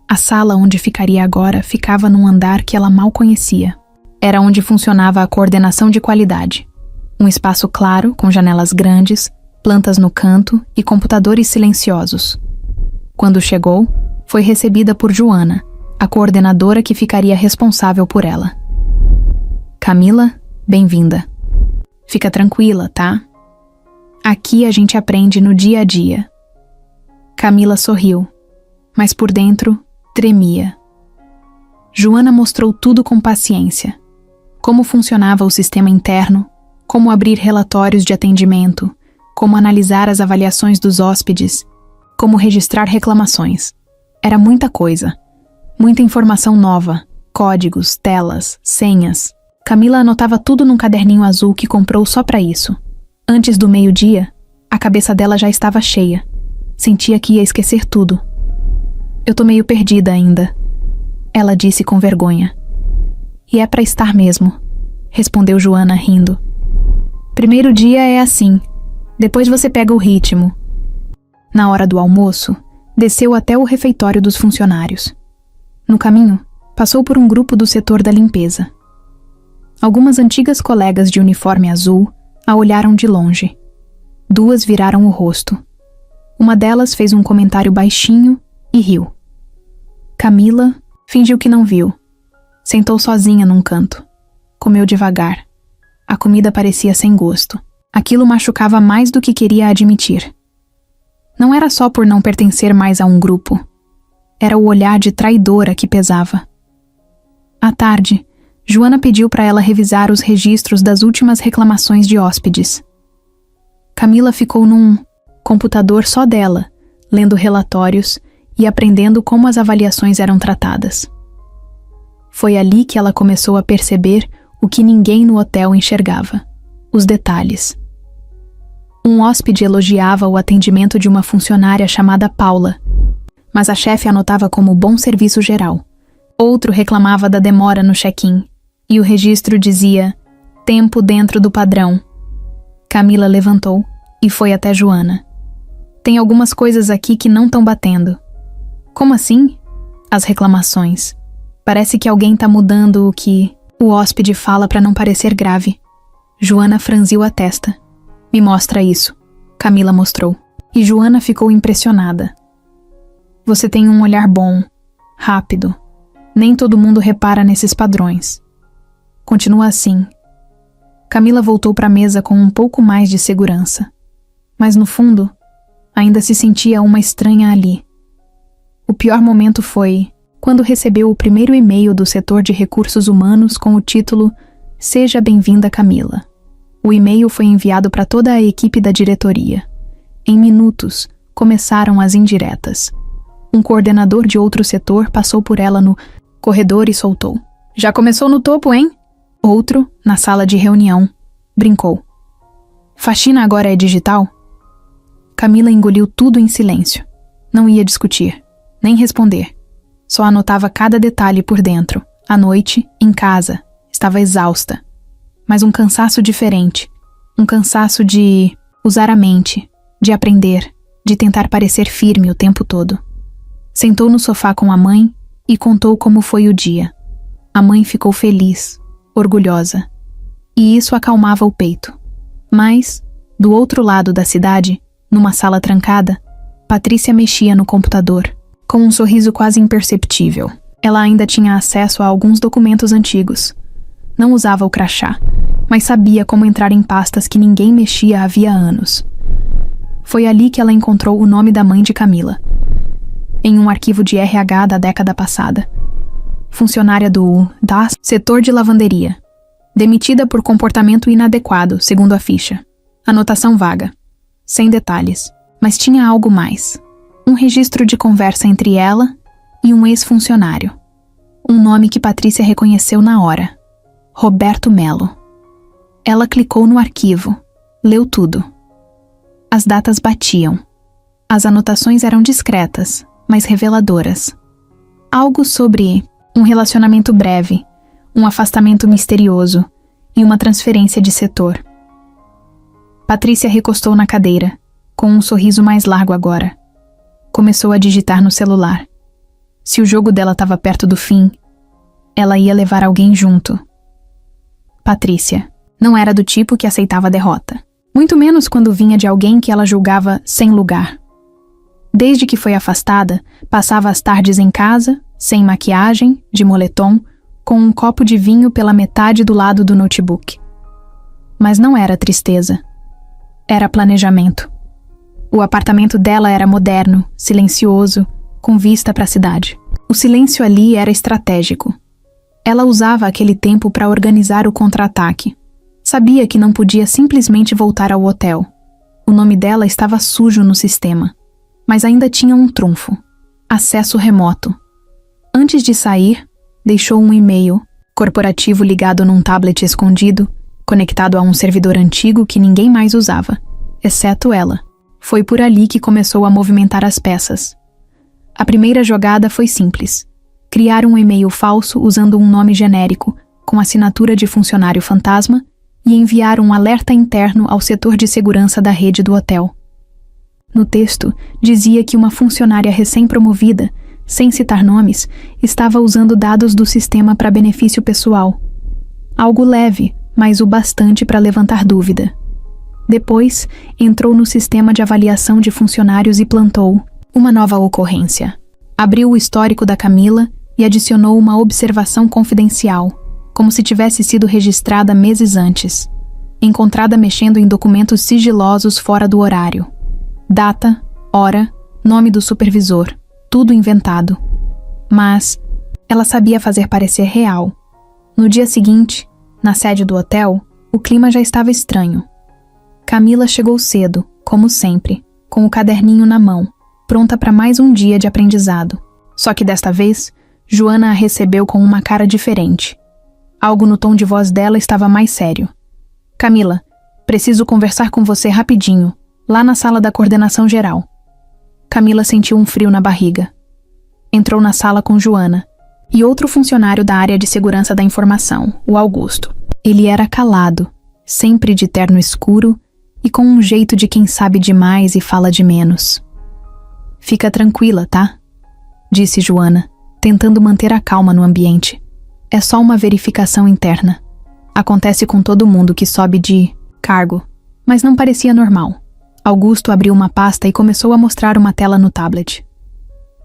A sala onde ficaria agora ficava num andar que ela mal conhecia. Era onde funcionava a coordenação de qualidade. Um espaço claro, com janelas grandes, plantas no canto e computadores silenciosos. Quando chegou, foi recebida por Joana, a coordenadora que ficaria responsável por ela. "Camila, bem-vinda. Fica tranquila, tá? Aqui a gente aprende no dia a dia." Camila sorriu, mas por dentro tremia. Joana mostrou tudo com paciência. Como funcionava o sistema interno, como abrir relatórios de atendimento, como analisar as avaliações dos hóspedes, como registrar reclamações. Era muita coisa. Muita informação nova, códigos, telas, senhas. Camila anotava tudo num caderninho azul que comprou só para isso. Antes do meio-dia, a cabeça dela já estava cheia. Sentia que ia esquecer tudo. "Eu tô meio perdida ainda", ela disse com vergonha. "E é pra estar mesmo", respondeu Joana rindo. "Primeiro dia é assim, depois você pega o ritmo." Na hora do almoço, desceu até o refeitório dos funcionários. No caminho, passou por um grupo do setor da limpeza. Algumas antigas colegas de uniforme azul a olharam de longe. 2 viraram o rosto. Uma delas fez um comentário baixinho e riu. Camila fingiu que não viu. Sentou sozinha num canto. Comeu devagar. A comida parecia sem gosto. Aquilo machucava mais do que queria admitir. Não era só por não pertencer mais a um grupo. Era o olhar de traidora que pesava. À tarde, Joana pediu para ela revisar os registros das últimas reclamações de hóspedes. Camila ficou num computador só dela, lendo relatórios e aprendendo como as avaliações eram tratadas. Foi ali que ela começou a perceber o que ninguém no hotel enxergava: os detalhes. Um hóspede elogiava o atendimento de uma funcionária chamada Paula, mas a chefe anotava como bom serviço geral, Outro reclamava da demora no check-in, e o registro dizia: tempo dentro do padrão. Camila levantou e foi até Joana. Tem algumas coisas aqui que não estão batendo. Como assim? As reclamações. Parece que alguém tá mudando o que o hóspede fala para não parecer grave. Joana franziu a testa. Me mostra isso. Camila mostrou. E Joana ficou impressionada. Você tem um olhar bom, rápido. Nem todo mundo repara nesses padrões. Continua assim. Camila voltou para a mesa com um pouco mais de segurança. Mas no fundo, ainda se sentia uma estranha ali. O pior momento foi quando recebeu o primeiro e-mail do setor de recursos humanos com o título Seja bem-vinda, Camila. O e-mail foi enviado para toda a equipe da diretoria. Em minutos, começaram as indiretas. Um coordenador de outro setor passou por ela no corredor e soltou: Já começou no topo, hein? Outro, na sala de reunião, brincou: Faxina agora é digital? Camila engoliu tudo em silêncio. Não ia discutir, nem responder. Só anotava cada detalhe por dentro. À noite, em casa, estava exausta. Mas um cansaço diferente. Um cansaço de usar a mente, de aprender, de tentar parecer firme o tempo todo. Sentou no sofá com a mãe e contou como foi o dia. A mãe ficou feliz, orgulhosa. E isso acalmava o peito. Mas, do outro lado da cidade, numa sala trancada, Patrícia mexia no computador, com um sorriso quase imperceptível. Ela ainda tinha acesso a alguns documentos antigos. Não usava o crachá, mas sabia como entrar em pastas que ninguém mexia havia anos. Foi ali que ela encontrou o nome da mãe de Camila, em um arquivo de RH da década passada. Funcionária do setor de lavanderia. Demitida por comportamento inadequado, segundo a ficha. Anotação vaga. Sem detalhes. Mas tinha algo mais. Um registro de conversa entre ela e um ex-funcionário. Um nome que Patrícia reconheceu na hora. Roberto Melo. Ela clicou no arquivo. Leu tudo. As datas batiam. As anotações eram discretas, mas reveladoras. Algo sobre um relacionamento breve, um afastamento misterioso e uma transferência de setor. Patrícia recostou na cadeira, com um sorriso mais largo agora. Começou a digitar no celular. Se o jogo dela estava perto do fim, ela ia levar alguém junto. Patrícia não era do tipo que aceitava a derrota, muito menos quando vinha de alguém que ela julgava sem lugar. Desde que foi afastada, passava as tardes em casa, sem maquiagem, de moletom, com um copo de vinho pela metade do lado do notebook. Mas não era tristeza. Era planejamento. O apartamento dela era moderno, silencioso, com vista para a cidade. O silêncio ali era estratégico. Ela usava aquele tempo para organizar o contra-ataque. Sabia que não podia simplesmente voltar ao hotel. O nome dela estava sujo no sistema. Mas ainda tinha um trunfo: acesso remoto. Antes de sair, deixou um e-mail corporativo ligado num tablet escondido, conectado a um servidor antigo que ninguém mais usava, exceto ela. Foi por ali que começou a movimentar as peças. A primeira jogada foi simples: criar um e-mail falso usando um nome genérico, com assinatura de funcionário fantasma, e enviar um alerta interno ao setor de segurança da rede do hotel. No texto, dizia que uma funcionária recém-promovida, sem citar nomes, estava usando dados do sistema para benefício pessoal. Algo leve, mas o bastante para levantar dúvida. Depois, entrou no sistema de avaliação de funcionários e plantou uma nova ocorrência. Abriu o histórico da Camila e adicionou uma observação confidencial, como se tivesse sido registrada meses antes, encontrada mexendo em documentos sigilosos fora do horário. Data, hora, nome do supervisor, tudo inventado. Mas ela sabia fazer parecer real. No dia seguinte, na sede do hotel, o clima já estava estranho. Camila chegou cedo, como sempre, com o caderninho na mão, pronta para mais um dia de aprendizado. Só que desta vez, Joana a recebeu com uma cara diferente. Algo no tom de voz dela estava mais sério. Camila, preciso conversar com você rapidinho, lá na sala da coordenação geral. Camila sentiu um frio na barriga. Entrou na sala com Joana, e outro funcionário da área de segurança da informação, o Augusto. Ele era calado, sempre de terno escuro e com um jeito de quem sabe demais e fala de menos. Fica tranquila, tá? Disse Joana, tentando manter a calma no ambiente. É só uma verificação interna. Acontece com todo mundo que sobe de cargo, mas não parecia normal. Augusto abriu uma pasta e começou a mostrar uma tela no tablet.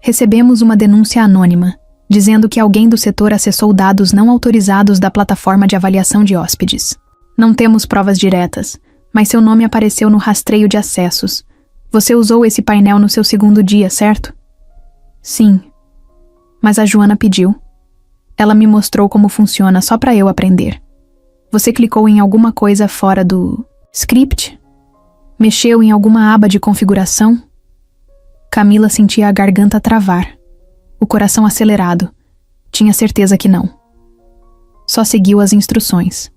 Recebemos uma denúncia anônima, dizendo que alguém do setor acessou dados não autorizados da plataforma de avaliação de hóspedes. Não temos provas diretas, mas seu nome apareceu no rastreio de acessos. Você usou esse painel no seu segundo dia, certo? Sim. Mas a Joana pediu. Ela me mostrou como funciona só para eu aprender. Você clicou em alguma coisa fora do script? Mexeu em alguma aba de configuração? Camila sentia a garganta travar, o coração acelerado. Tinha certeza que não. Só seguiu as instruções,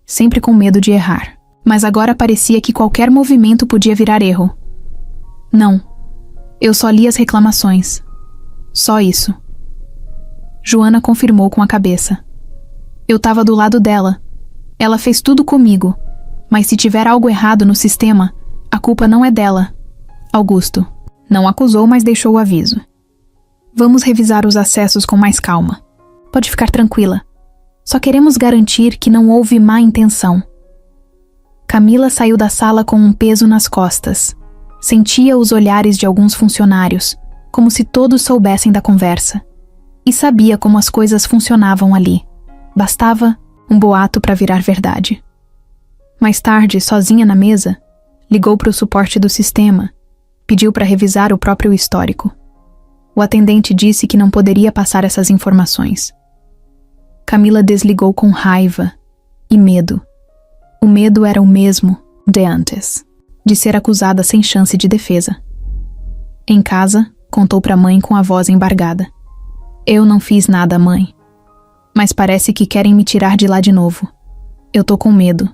sempre com medo de errar. Mas agora parecia que qualquer movimento podia virar erro. Não. Eu só li as reclamações. Só isso. Joana confirmou com a cabeça. Eu estava do lado dela. Ela fez tudo comigo. Mas se tiver algo errado no sistema, a culpa não é dela. Augusto. Não acusou, mas deixou o aviso. Vamos revisar os acessos com mais calma. Pode ficar tranquila. Só queremos garantir que não houve má intenção. Camila saiu da sala com um peso nas costas. Sentia os olhares de alguns funcionários, como se todos soubessem da conversa. E sabia como as coisas funcionavam ali. Bastava um boato para virar verdade. Mais tarde, sozinha na mesa, ligou para o suporte do sistema. Pediu para revisar o próprio histórico. O atendente disse que não poderia passar essas informações. Camila desligou com raiva e medo. O medo era o mesmo de antes, de ser acusada sem chance de defesa. Em casa, contou para a mãe com a voz embargada. Eu não fiz nada, mãe. Mas parece que querem me tirar de lá de novo. Eu tô com medo.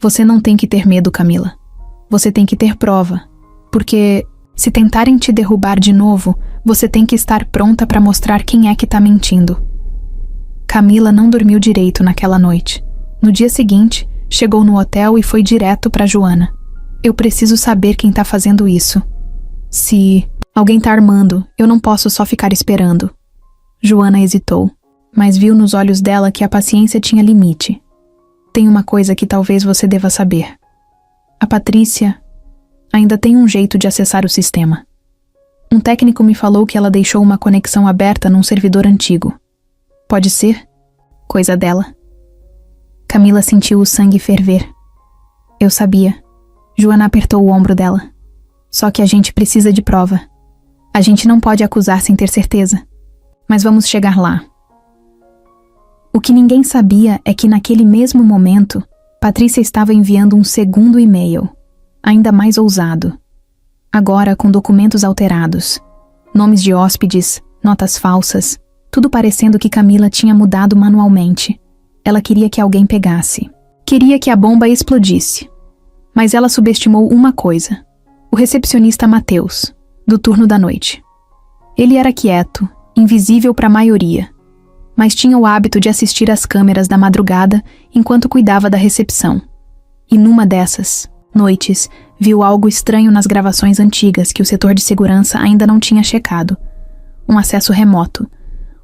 Você não tem que ter medo, Camila. Você tem que ter prova. Porque, se tentarem te derrubar de novo, você tem que estar pronta para mostrar quem é que tá mentindo. Camila não dormiu direito naquela noite. No dia seguinte, chegou no hotel e foi direto para Joana. Eu preciso saber quem tá fazendo isso. Se alguém tá armando, eu não posso só ficar esperando. Joana hesitou, mas viu nos olhos dela que a paciência tinha limite. Tem uma coisa que talvez você deva saber. A Patrícia ainda tem um jeito de acessar o sistema. Um técnico me falou que ela deixou uma conexão aberta num servidor antigo. Pode ser? Coisa dela. Camila sentiu o sangue ferver. Eu sabia. Joana apertou o ombro dela. Só que a gente precisa de prova. A gente não pode acusar sem ter certeza. Mas vamos chegar lá. O que ninguém sabia é que naquele mesmo momento, Patrícia estava enviando um segundo e-mail, ainda mais ousado. Agora com documentos alterados, nomes de hóspedes, notas falsas, tudo parecendo que Camila tinha mudado manualmente. Ela queria que alguém pegasse. Queria que a bomba explodisse. Mas ela subestimou uma coisa. O recepcionista Mateus, do turno da noite. Ele era quieto, invisível para a maioria, mas tinha o hábito de assistir às câmeras da madrugada enquanto cuidava da recepção. E numa dessas noites, viu algo estranho nas gravações antigas que o setor de segurança ainda não tinha checado. Um acesso remoto,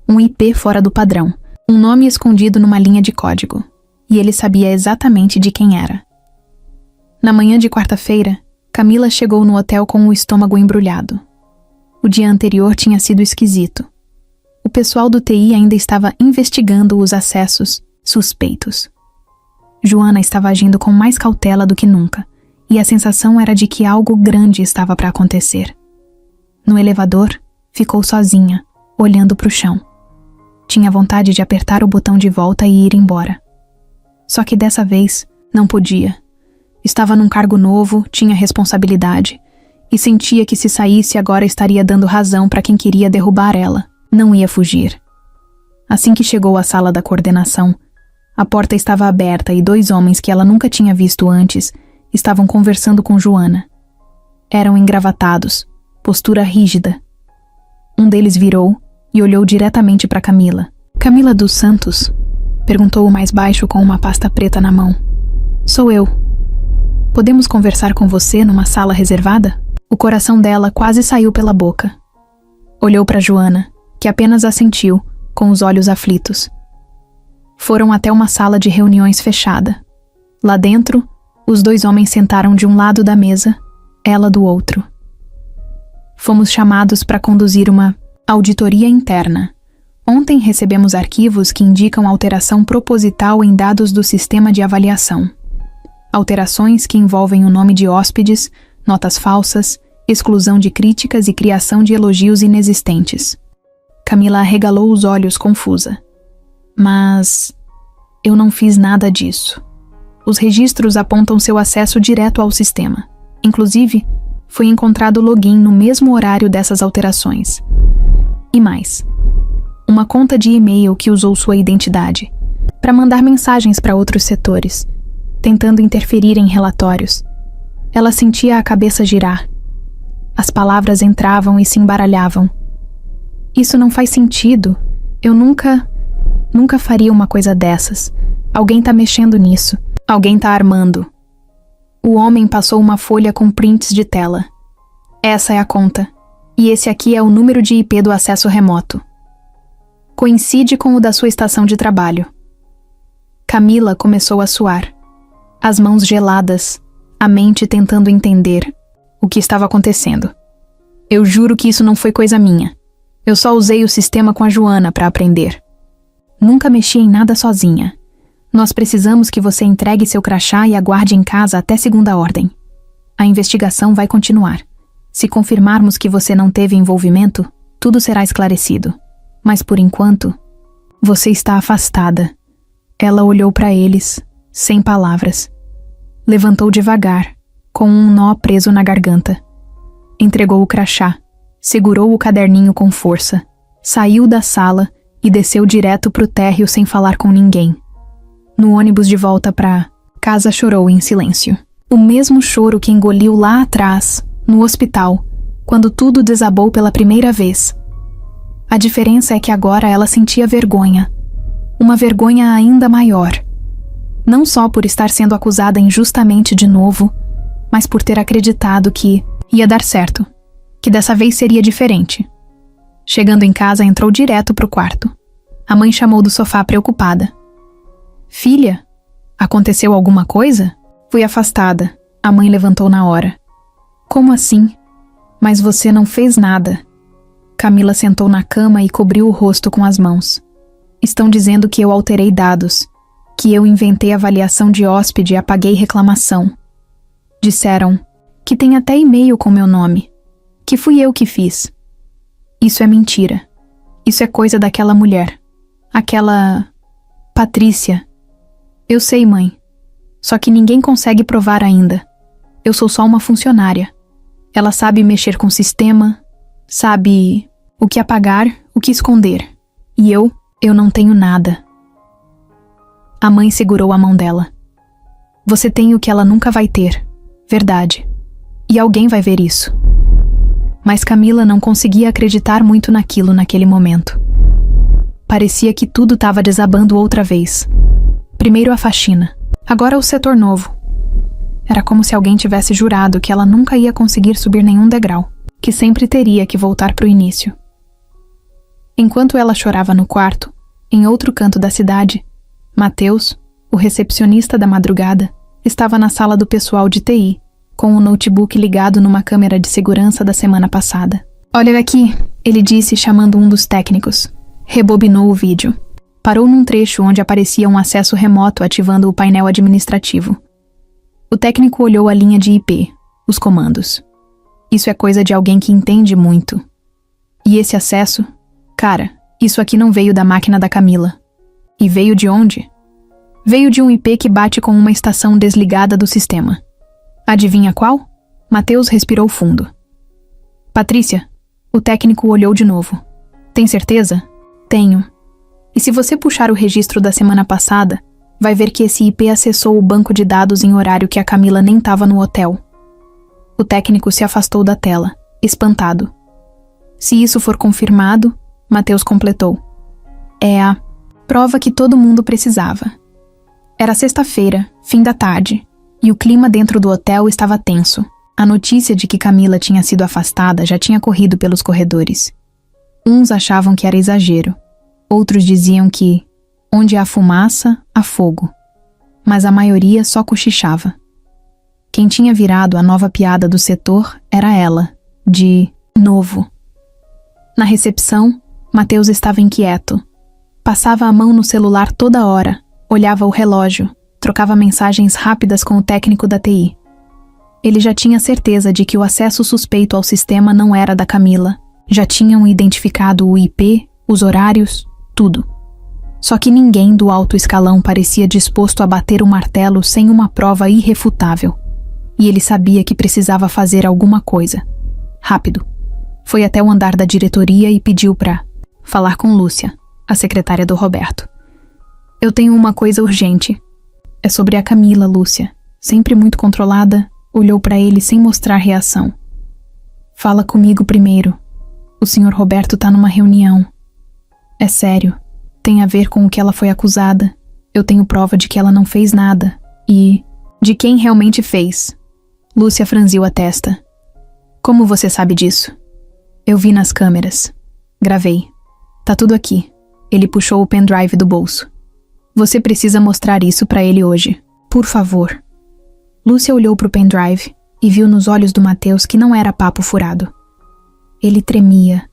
um IP fora do padrão, um nome escondido numa linha de código. E ele sabia exatamente de quem era. Na manhã de quarta-feira, Camila chegou no hotel com o estômago embrulhado. O dia anterior tinha sido esquisito. O pessoal do TI ainda estava investigando os acessos suspeitos. Joana estava agindo com mais cautela do que nunca, e a sensação era de que algo grande estava para acontecer. No elevador, ficou sozinha, olhando para o chão. Tinha vontade de apertar o botão de volta e ir embora. Só que dessa vez, não podia. Estava num cargo novo, tinha responsabilidade, e sentia que se saísse agora estaria dando razão para quem queria derrubar ela. Não ia fugir. Assim que chegou à sala da coordenação, a porta estava aberta e 2 homens que ela nunca tinha visto antes estavam conversando com Joana. Eram engravatados, postura rígida. Um deles virou e olhou diretamente para Camila. Camila dos Santos? Perguntou o mais baixo com uma pasta preta na mão. Sou eu. Podemos conversar com você numa sala reservada? O coração dela quase saiu pela boca. Olhou para Joana, que apenas assentiu, com os olhos aflitos. Foram até uma sala de reuniões fechada. Lá dentro, os dois homens sentaram de um lado da mesa, ela do outro. Fomos chamados para conduzir uma auditoria interna. Ontem recebemos arquivos que indicam alteração proposital em dados do sistema de avaliação. Alterações que envolvem o nome de hóspedes, notas falsas, exclusão de críticas e criação de elogios inexistentes. Camila arregalou os olhos confusa. Mas eu não fiz nada disso. Os registros apontam seu acesso direto ao sistema. Inclusive, foi encontrado o login no mesmo horário dessas alterações. E mais, uma conta de e-mail que usou sua identidade para mandar mensagens para outros setores, tentando interferir em relatórios. Ela sentia a cabeça girar. As palavras entravam e se embaralhavam. Isso não faz sentido. Eu nunca faria uma coisa dessas. Alguém tá mexendo nisso. Alguém tá armando. O homem passou uma folha com prints de tela. Essa é a conta. E esse aqui é o número de IP do acesso remoto. Coincide com o da sua estação de trabalho. Camila começou a suar. As mãos geladas, a mente tentando entender o que estava acontecendo. Eu juro que isso não foi coisa minha. Eu só usei o sistema com a Joana para aprender. Nunca mexi em nada sozinha. Nós precisamos que você entregue seu crachá e aguarde em casa até segunda ordem. A investigação vai continuar. Se confirmarmos que você não teve envolvimento, tudo será esclarecido. Mas por enquanto, você está afastada. Ela olhou para eles, sem palavras. Levantou devagar, com um nó preso na garganta. Entregou o crachá, segurou o caderninho com força, saiu da sala e desceu direto pro térreo sem falar com ninguém. No ônibus de volta pra casa, chorou em silêncio. O mesmo choro que engoliu lá atrás, no hospital, quando tudo desabou pela primeira vez. A diferença é que agora ela sentia vergonha. Uma vergonha ainda maior. Não só por estar sendo acusada injustamente de novo, mas por ter acreditado que ia dar certo, que dessa vez seria diferente. Chegando em casa, entrou direto pro quarto. A mãe chamou do sofá preocupada. Filha, aconteceu alguma coisa? Fui afastada. A mãe levantou na hora. Como assim? Mas você não fez nada. Camila sentou na cama e cobriu o rosto com as mãos. Estão dizendo que eu alterei dados, que eu inventei avaliação de hóspede e apaguei reclamação. Disseram que tem até e-mail com meu nome, que fui eu que fiz. Isso é mentira. Isso é coisa daquela mulher. Aquela Patrícia. Eu sei, mãe. Só que ninguém consegue provar ainda. Eu sou só uma funcionária. Ela sabe mexer com o sistema, sabe o que apagar, o que esconder. E eu não tenho nada. A mãe segurou a mão dela. Você tem o que ela nunca vai ter. Verdade. E alguém vai ver isso. Mas Camila não conseguia acreditar muito naquilo naquele momento. Parecia que tudo estava desabando outra vez. Primeiro a faxina, agora o setor novo. Era como se alguém tivesse jurado que ela nunca ia conseguir subir nenhum degrau, que sempre teria que voltar para o início. Enquanto ela chorava no quarto, em outro canto da cidade, Mateus, o recepcionista da madrugada, estava na sala do pessoal de TI, com o notebook ligado numa câmera de segurança da semana passada. Olha aqui, ele disse chamando um dos técnicos. Rebobinou o vídeo. Parou num trecho onde aparecia um acesso remoto ativando o painel administrativo. O técnico olhou a linha de IP, os comandos. Isso é coisa de alguém que entende muito. E esse acesso? Cara, isso aqui não veio da máquina da Camila. E veio de onde? Veio de um IP que bate com uma estação desligada do sistema. Adivinha qual? Mateus respirou fundo. Patrícia, o técnico olhou de novo. Tem certeza? Tenho. E se você puxar o registro da semana passada, vai ver que esse IP acessou o banco de dados em horário que a Camila nem estava no hotel. O técnico se afastou da tela, espantado. Se isso for confirmado, Mateus completou. É a prova que todo mundo precisava. Era sexta-feira, fim da tarde, e o clima dentro do hotel estava tenso. A notícia de que Camila tinha sido afastada já tinha corrido pelos corredores. Uns achavam que era exagero. Outros diziam que, onde há fumaça, há fogo. Mas a maioria só cochichava. Quem tinha virado a nova piada do setor era ela, de novo. Na recepção, Mateus estava inquieto. Passava a mão no celular toda hora, olhava o relógio, trocava mensagens rápidas com o técnico da TI. Ele já tinha certeza de que o acesso suspeito ao sistema não era da Camila. Já tinham identificado o IP, os horários, tudo. Só que ninguém do alto escalão parecia disposto a bater o martelo sem uma prova irrefutável. E ele sabia que precisava fazer alguma coisa. Rápido. Foi até o andar da diretoria e pediu para falar com Lúcia, a secretária do Roberto. Eu tenho uma coisa urgente. É sobre a Camila, Lúcia. Sempre muito controlada, olhou para ele sem mostrar reação. Fala comigo primeiro. O Sr. Roberto tá numa reunião. É sério. Tem a ver com o que ela foi acusada. Eu tenho prova de que ela não fez nada. E de quem realmente fez. Lúcia franziu a testa. Como você sabe disso? Eu vi nas câmeras. Gravei. Tá tudo aqui. Ele puxou o pendrive do bolso. Você precisa mostrar isso pra ele hoje. Por favor. Lúcia olhou pro pendrive e viu nos olhos do Mateus que não era papo furado. Ele tremia,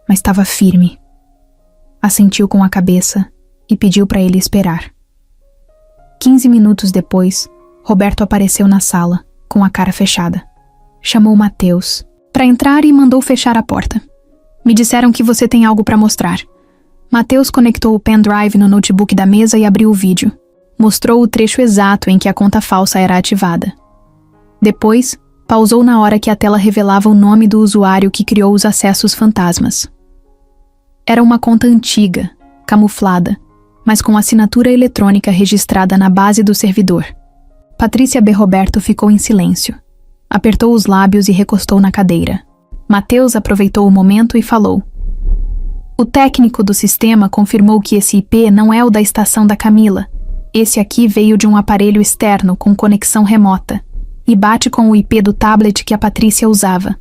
mas estava firme. Assentiu com a cabeça e pediu para ele esperar. 15 minutos depois, Roberto apareceu na sala, com a cara fechada. Chamou Mateus para entrar e mandou fechar a porta. Me disseram que você tem algo para mostrar. Mateus conectou o pendrive no notebook da mesa e abriu o vídeo. Mostrou o trecho exato em que a conta falsa era ativada. Depois, pausou na hora que a tela revelava o nome do usuário que criou os acessos fantasmas. Era uma conta antiga, camuflada, mas com assinatura eletrônica registrada na base do servidor. Patrícia B. Roberto ficou em silêncio. Apertou os lábios e recostou na cadeira. Mateus aproveitou o momento e falou. O técnico do sistema confirmou que esse IP não é o da estação da Camila. Esse aqui veio de um aparelho externo com conexão remota e bate com o IP do tablet que a Patrícia usava.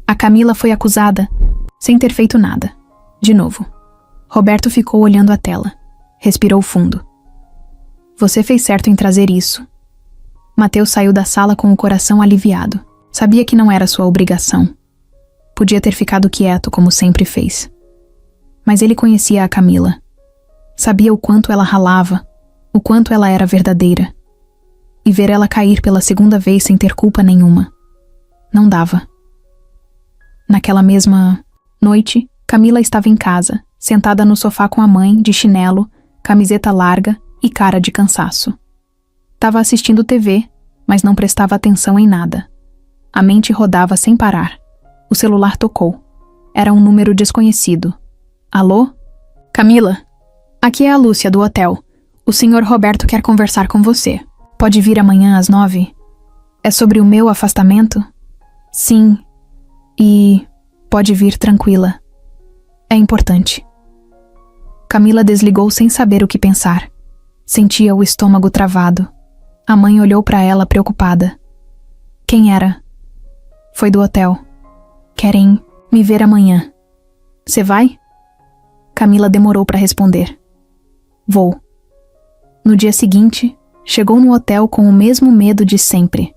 A Camila foi acusada sem ter feito nada. De novo. Roberto ficou olhando a tela. Respirou fundo. Você fez certo em trazer isso. Mateus saiu da sala com o coração aliviado. Sabia que não era sua obrigação. Podia ter ficado quieto, como sempre fez. Mas ele conhecia a Camila. Sabia o quanto ela ralava, o quanto ela era verdadeira. E ver ela cair pela segunda vez sem ter culpa nenhuma. Não dava. Naquela mesma noite, Camila estava em casa, sentada no sofá com a mãe, de chinelo, camiseta larga e cara de cansaço. Estava assistindo TV, mas não prestava atenção em nada. A mente rodava sem parar. O celular tocou. Era um número desconhecido. Alô? Camila? Aqui é a Lúcia, do hotel. O Sr. Roberto quer conversar com você. Pode vir amanhã às 9? É sobre o meu afastamento? Sim. E pode vir tranquila. É importante. Camila desligou sem saber o que pensar. Sentia o estômago travado. A mãe olhou para ela preocupada. Quem era? Foi do hotel. Querem me ver amanhã. Você vai? Camila demorou para responder. Vou. No dia seguinte, chegou no hotel com o mesmo medo de sempre.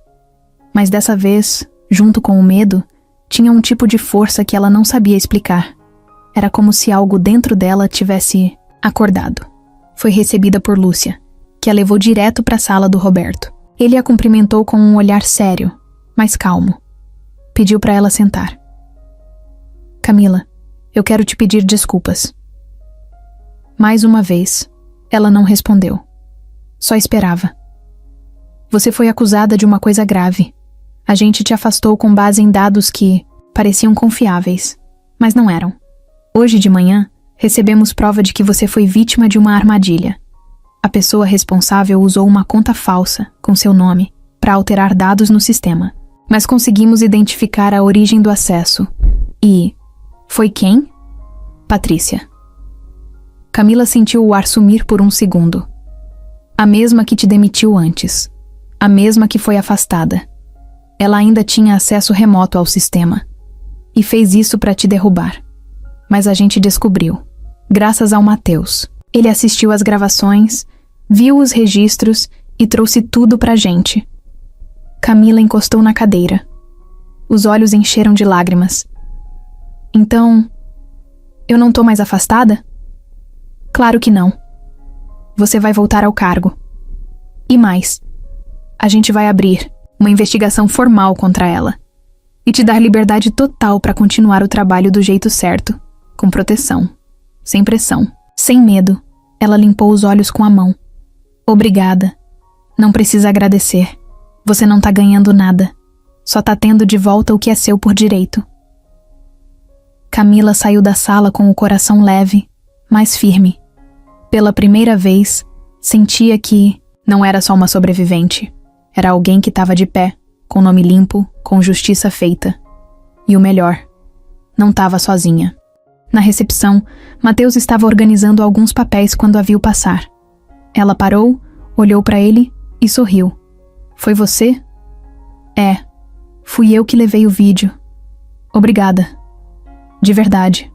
Mas dessa vez, junto com o medo, tinha um tipo de força que ela não sabia explicar. Era como se algo dentro dela tivesse acordado. Foi recebida por Lúcia, que a levou direto para a sala do Roberto. Ele a cumprimentou com um olhar sério, mas calmo. Pediu para ela sentar. Camila, eu quero te pedir desculpas. Mais uma vez, ela não respondeu. Só esperava. Você foi acusada de uma coisa grave. A gente te afastou com base em dados que pareciam confiáveis, mas não eram. Hoje de manhã, recebemos prova de que você foi vítima de uma armadilha. A pessoa responsável usou uma conta falsa, com seu nome, para alterar dados no sistema. Mas conseguimos identificar a origem do acesso. E foi quem? Patrícia. Camila sentiu o ar sumir por um segundo. A mesma que te demitiu antes. A mesma que foi afastada. Ela ainda tinha acesso remoto ao sistema. E fez isso para te derrubar. Mas a gente descobriu. Graças ao Matheus. Ele assistiu às gravações, viu os registros e trouxe tudo pra gente. Camila encostou na cadeira. Os olhos encheram de lágrimas. Então, eu não tô mais afastada? Claro que não. Você vai voltar ao cargo. E mais, a gente vai abrir uma investigação formal contra ela e te dar liberdade total para continuar o trabalho do jeito certo, com proteção, sem pressão, sem medo. Ela limpou os olhos com a mão. Obrigada. Não precisa agradecer. Você não tá ganhando nada. Só tá tendo de volta o que é seu por direito. Camila saiu da sala com o coração leve, mas firme. Pela primeira vez, sentia que não era só uma sobrevivente. Era alguém que estava de pé, com nome limpo, com justiça feita. E o melhor, não estava sozinha. Na recepção, Matheus estava organizando alguns papéis quando a viu passar. Ela parou, olhou para ele e sorriu. Foi você? É, fui eu que levei o vídeo. Obrigada. De verdade.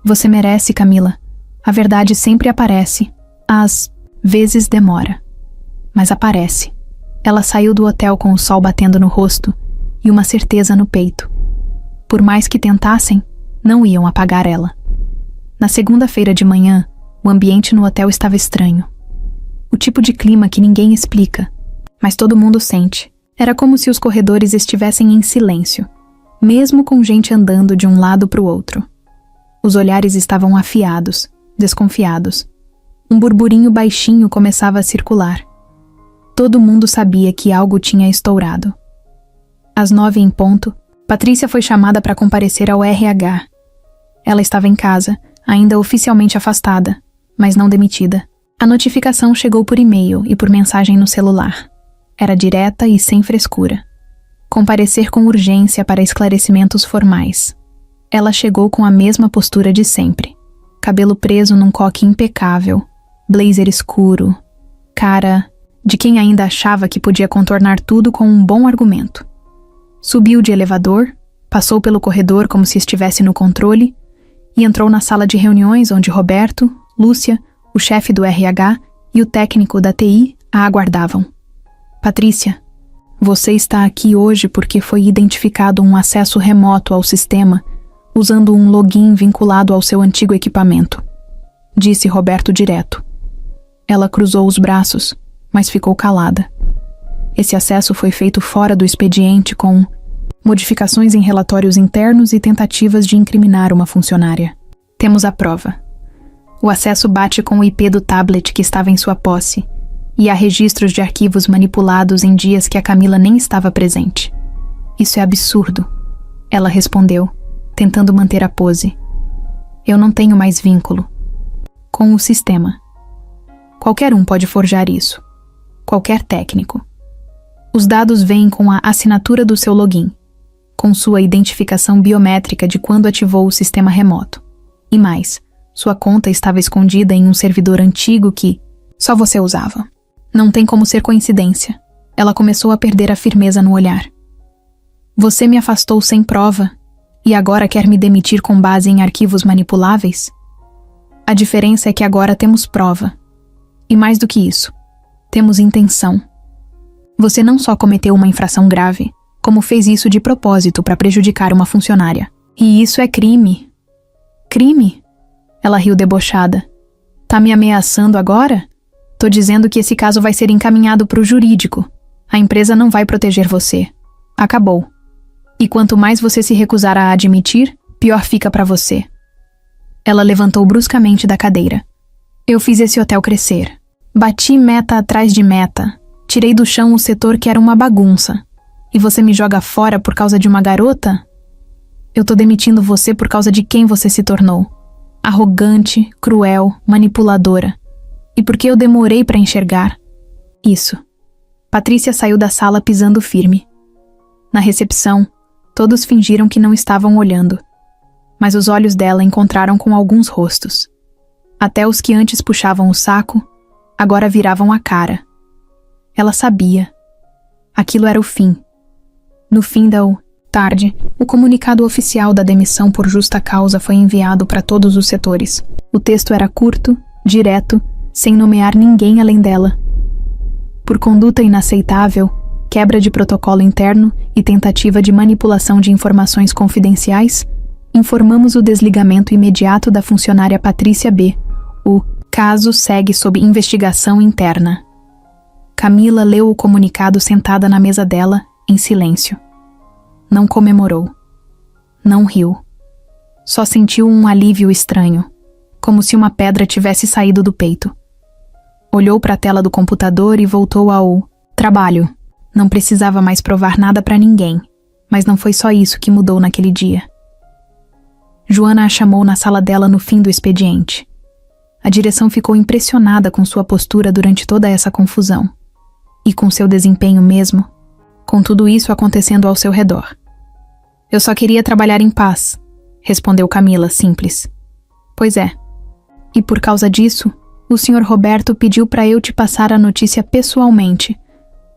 Você merece, Camila. A verdade sempre aparece. Às vezes demora. Mas aparece. Ela saiu do hotel com o sol batendo no rosto e uma certeza no peito. Por mais que tentassem, não iam apagar ela. Na segunda-feira de manhã, o ambiente no hotel estava estranho. O tipo de clima que ninguém explica, mas todo mundo sente. Era como se os corredores estivessem em silêncio, mesmo com gente andando de um lado para o outro. Os olhares estavam afiados, desconfiados. Um burburinho baixinho começava a circular. Todo mundo sabia que algo tinha estourado. Às 9 em ponto, Patrícia foi chamada para comparecer ao RH. Ela estava em casa, ainda oficialmente afastada, mas não demitida. A notificação chegou por e-mail e por mensagem no celular. Era direta e sem frescura. Comparecer com urgência para esclarecimentos formais. Ela chegou com a mesma postura de sempre. Cabelo preso num coque impecável, blazer escuro, cara de quem ainda achava que podia contornar tudo com um bom argumento. Subiu de elevador, passou pelo corredor como se estivesse no controle e entrou na sala de reuniões onde Roberto, Lúcia, o chefe do RH e o técnico da TI a aguardavam. Patrícia, você está aqui hoje porque foi identificado um acesso remoto ao sistema usando um login vinculado ao seu antigo equipamento, disse Roberto direto. Ela cruzou os braços, mas ficou calada. Esse acesso foi feito fora do expediente com modificações em relatórios internos e tentativas de incriminar uma funcionária. Temos a prova. O acesso bate com o IP do tablet que estava em sua posse, e há registros de arquivos manipulados em dias que a Camila nem estava presente. Isso é absurdo, ela respondeu, tentando manter a pose. Eu não tenho mais vínculo com o sistema. Qualquer um pode forjar isso. Qualquer técnico. Os dados vêm com a assinatura do seu login, com sua identificação biométrica de quando ativou o sistema remoto. E mais, sua conta estava escondida em um servidor antigo que só você usava. Não tem como ser coincidência. Ela começou a perder a firmeza no olhar. Você me afastou sem prova e agora quer me demitir com base em arquivos manipuláveis? A diferença é que agora temos prova. E mais do que isso, temos intenção. Você não só cometeu uma infração grave, como fez isso de propósito para prejudicar uma funcionária. E isso é crime. Crime? Ela riu debochada. Tá me ameaçando agora? Tô dizendo que esse caso vai ser encaminhado para o jurídico. A empresa não vai proteger você. Acabou. E quanto mais você se recusar a admitir, pior fica para você. Ela levantou bruscamente da cadeira. Eu fiz esse hotel crescer. Bati meta atrás de meta. Tirei do chão o setor que era uma bagunça. E você me joga fora por causa de uma garota? Eu tô demitindo você por causa de quem você se tornou. Arrogante, cruel, manipuladora. E porque eu demorei para enxergar. Isso. Patrícia saiu da sala pisando firme. Na recepção, todos fingiram que não estavam olhando. mas os olhos dela encontraram com alguns rostos. Até os que antes puxavam o saco, agora viravam a cara. Ela sabia. Aquilo era o fim. No fim da tarde, o comunicado oficial da demissão por justa causa foi enviado para todos os setores. O texto era curto, direto, sem nomear ninguém além dela. Por conduta inaceitável, quebra de protocolo interno e tentativa de manipulação de informações confidenciais, informamos o desligamento imediato da funcionária Patrícia B. O caso segue sob investigação interna. Camila leu o comunicado sentada na mesa dela, em silêncio. Não comemorou. Não riu. Só sentiu um alívio estranho, como se uma pedra tivesse saído do peito. Olhou para a tela do computador e voltou ao trabalho. Não precisava mais provar nada para ninguém, mas não foi só isso que mudou naquele dia. Joana a chamou na sala dela no fim do expediente. A direção ficou impressionada com sua postura durante toda essa confusão. E com seu desempenho mesmo, com tudo isso acontecendo ao seu redor. Eu só queria trabalhar em paz, respondeu Camila, simples. Pois é. E por causa disso, o Sr. Roberto pediu para eu te passar a notícia pessoalmente.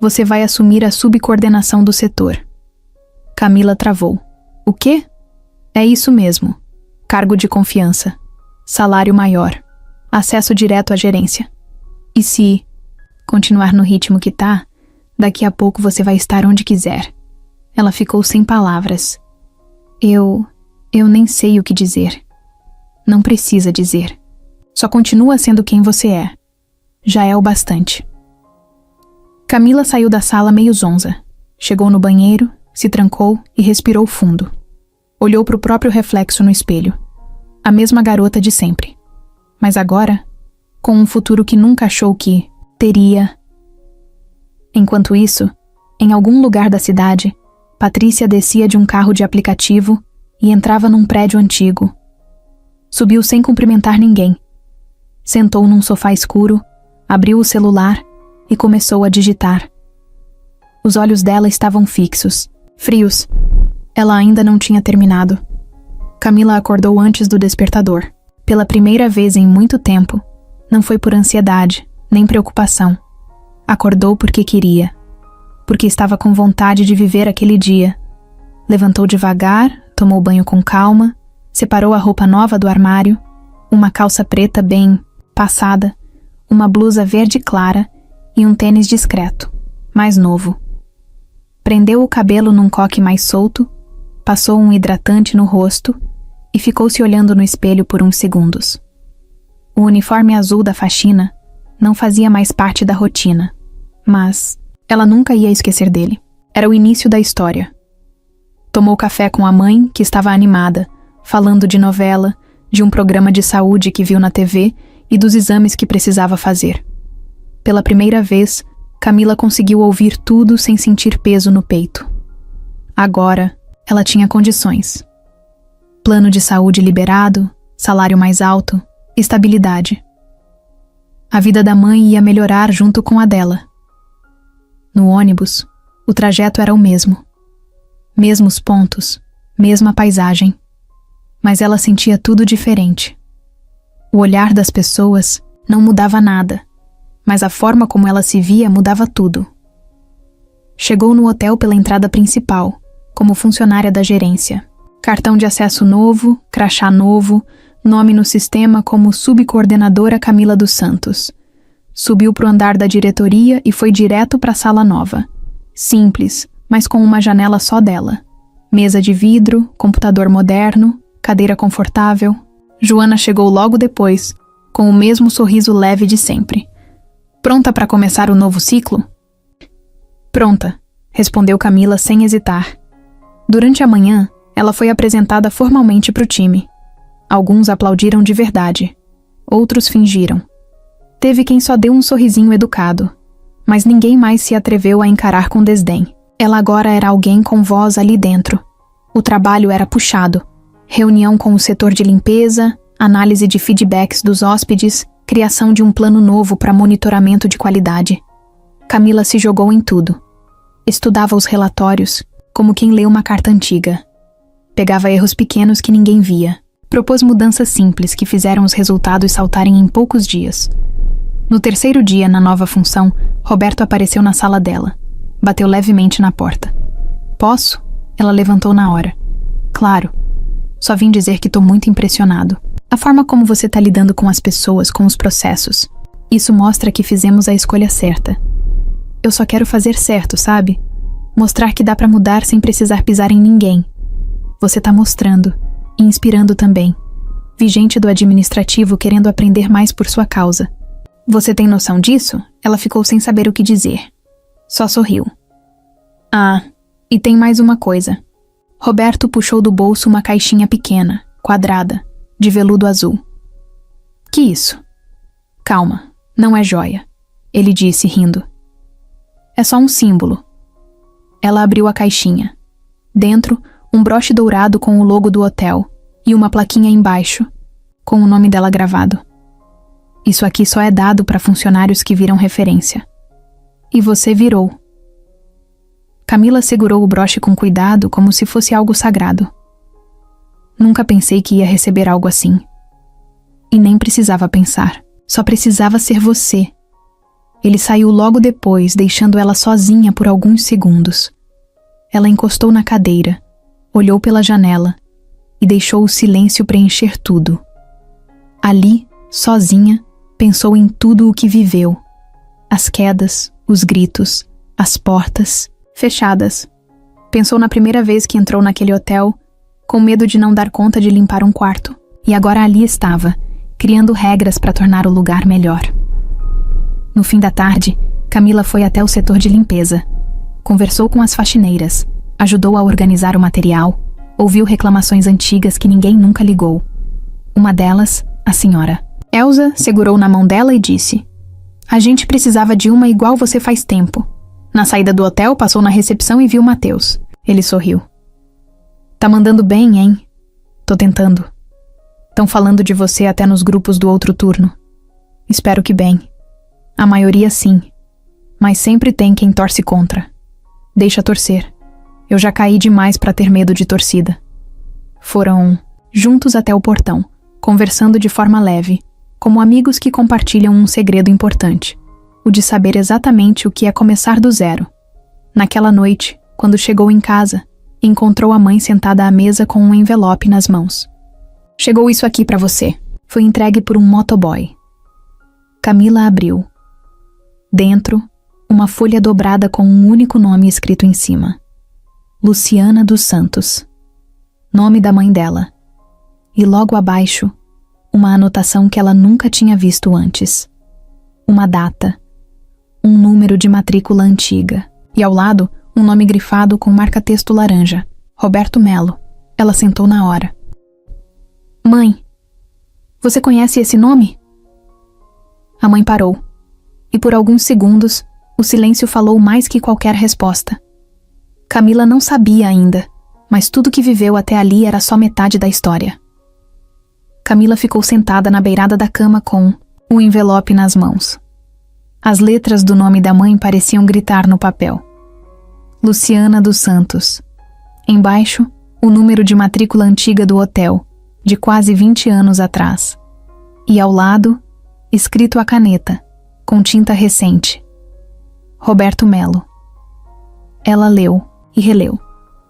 Você vai assumir a subcoordenação do setor. Camila travou. O quê? É isso mesmo. Cargo de confiança. Salário maior. Acesso direto à gerência. E se continuar no ritmo que tá, daqui a pouco você vai estar onde quiser. Ela ficou sem palavras. Eu nem sei o que dizer. Não precisa dizer. Só continua sendo quem você é. Já é o bastante. Camila saiu da sala meio zonza. Chegou no banheiro, se trancou e respirou fundo. Olhou para o próprio reflexo no espelho. A mesma garota de sempre. Mas agora, com um futuro que nunca achou que teria. Enquanto isso, em algum lugar da cidade, Patrícia descia de um carro de aplicativo e entrava num prédio antigo. Subiu sem cumprimentar ninguém. Sentou num sofá escuro, abriu o celular e começou a digitar. Os olhos dela estavam fixos, frios. Ela ainda não tinha terminado. Camila acordou antes do despertador. Pela primeira vez em muito tempo, não foi por ansiedade, nem preocupação. Acordou porque queria. Porque estava com vontade de viver aquele dia. Levantou devagar, tomou banho com calma, separou a roupa nova do armário, uma calça preta bem passada, uma blusa verde clara e um tênis discreto, mais novo. Prendeu o cabelo num coque mais solto, passou um hidratante no rosto e ficou se olhando no espelho por uns segundos. O uniforme azul da faxina não fazia mais parte da rotina, mas ela nunca ia esquecer dele. Era o início da história. Tomou café com a mãe, que estava animada, falando de novela, de um programa de saúde que viu na TV e dos exames que precisava fazer. Pela primeira vez, Camila conseguiu ouvir tudo sem sentir peso no peito. Agora, ela tinha condições. Plano de saúde liberado, salário mais alto, estabilidade. A vida da mãe ia melhorar junto com a dela. No ônibus, o trajeto era o mesmo. Mesmos pontos, mesma paisagem. Mas ela sentia tudo diferente. O olhar das pessoas não mudava nada, mas a forma como ela se via mudava tudo. Chegou no hotel pela entrada principal, como funcionária da gerência. Cartão de acesso novo, crachá novo, nome no sistema como subcoordenadora Camila dos Santos. Subiu para o andar da diretoria e foi direto para a sala nova. Simples, mas com uma janela só dela. Mesa de vidro, computador moderno, cadeira confortável. Joana chegou logo depois, com o mesmo sorriso leve de sempre. Pronta para começar o novo ciclo? Pronta, respondeu Camila sem hesitar. Durante a manhã, ela foi apresentada formalmente para o time. Alguns aplaudiram de verdade. Outros fingiram. Teve quem só deu um sorrisinho educado. Mas ninguém mais se atreveu a encarar com desdém. Ela agora era alguém com voz ali dentro. O trabalho era puxado. Reunião com o setor de limpeza, análise de feedbacks dos hóspedes, criação de um plano novo para monitoramento de qualidade. Camila se jogou em tudo. Estudava os relatórios, como quem lê uma carta antiga. Pegava erros pequenos que ninguém via. Propôs mudanças simples que fizeram os resultados saltarem em poucos dias. No terceiro dia, na nova função, Roberto apareceu na sala dela. Bateu levemente na porta. Posso? Ela levantou na hora. Claro. Só vim dizer que tô muito impressionado. A forma como você tá lidando com as pessoas, com os processos. Isso mostra que fizemos a escolha certa. Eu só quero fazer certo, sabe? Mostrar que dá pra mudar sem precisar pisar em ninguém. Você tá mostrando. E inspirando também. Vi gente do administrativo querendo aprender mais por sua causa. Você tem noção disso? Ela ficou sem saber o que dizer. Só sorriu. Ah, e tem mais uma coisa. Roberto puxou do bolso uma caixinha pequena, quadrada, de veludo azul. Que isso? Calma, não é joia, ele disse, rindo. É só um símbolo. Ela abriu a caixinha. Dentro, um broche dourado com o logo do hotel e uma plaquinha embaixo, com o nome dela gravado. Isso aqui só é dado para funcionários que viram referência. E você virou. Camila segurou o broche com cuidado, como se fosse algo sagrado. Nunca pensei que ia receber algo assim. E nem precisava pensar. Só precisava ser você. Ele saiu logo depois, deixando ela sozinha por alguns segundos. Ela encostou na cadeira, olhou pela janela e deixou o silêncio preencher tudo. Ali, sozinha, pensou em tudo o que viveu. As quedas, os gritos, as portas fechadas. Pensou na primeira vez que entrou naquele hotel, com medo de não dar conta de limpar um quarto. E agora ali estava, criando regras para tornar o lugar melhor. No fim da tarde, Camila foi até o setor de limpeza. Conversou com as faxineiras, ajudou a organizar o material, ouviu reclamações antigas que ninguém nunca ligou. Uma delas, a senhora. Elsa segurou na mão dela e disse: "A gente precisava de uma igual você faz tempo." Na saída do hotel, passou na recepção e viu Matheus. Ele sorriu. "Tá mandando bem, hein?" "Tô tentando. Tão falando de você até nos grupos do outro turno." "Espero que bem. A maioria sim. Mas sempre tem quem torce contra. Deixa torcer. Eu já caí demais pra ter medo de torcida." Foram juntos até o portão, conversando de forma leve, como amigos que compartilham um segredo importante. O de saber exatamente o que é começar do zero. Naquela noite, quando chegou em casa, encontrou a mãe sentada à mesa com um envelope nas mãos. "Chegou isso aqui pra você. Foi entregue por um motoboy." Camila abriu. Dentro, uma folha dobrada com um único nome escrito em cima. Luciana dos Santos. Nome da mãe dela. E logo abaixo, uma anotação que ela nunca tinha visto antes. Uma data. Um número de matrícula antiga. E ao lado, um nome grifado com marca-texto laranja. Roberto Melo. Ela sentou na hora. "Mãe, você conhece esse nome?" A mãe parou. E por alguns segundos, o silêncio falou mais que qualquer resposta. Camila não sabia ainda, mas tudo que viveu até ali era só metade da história. Camila ficou sentada na beirada da cama com o envelope nas mãos. As letras do nome da mãe pareciam gritar no papel. Luciana dos Santos. Embaixo, o número de matrícula antiga do hotel, de quase 20 anos atrás. E ao lado, escrito a caneta, com tinta recente. Roberto Melo. Ela leu e releu.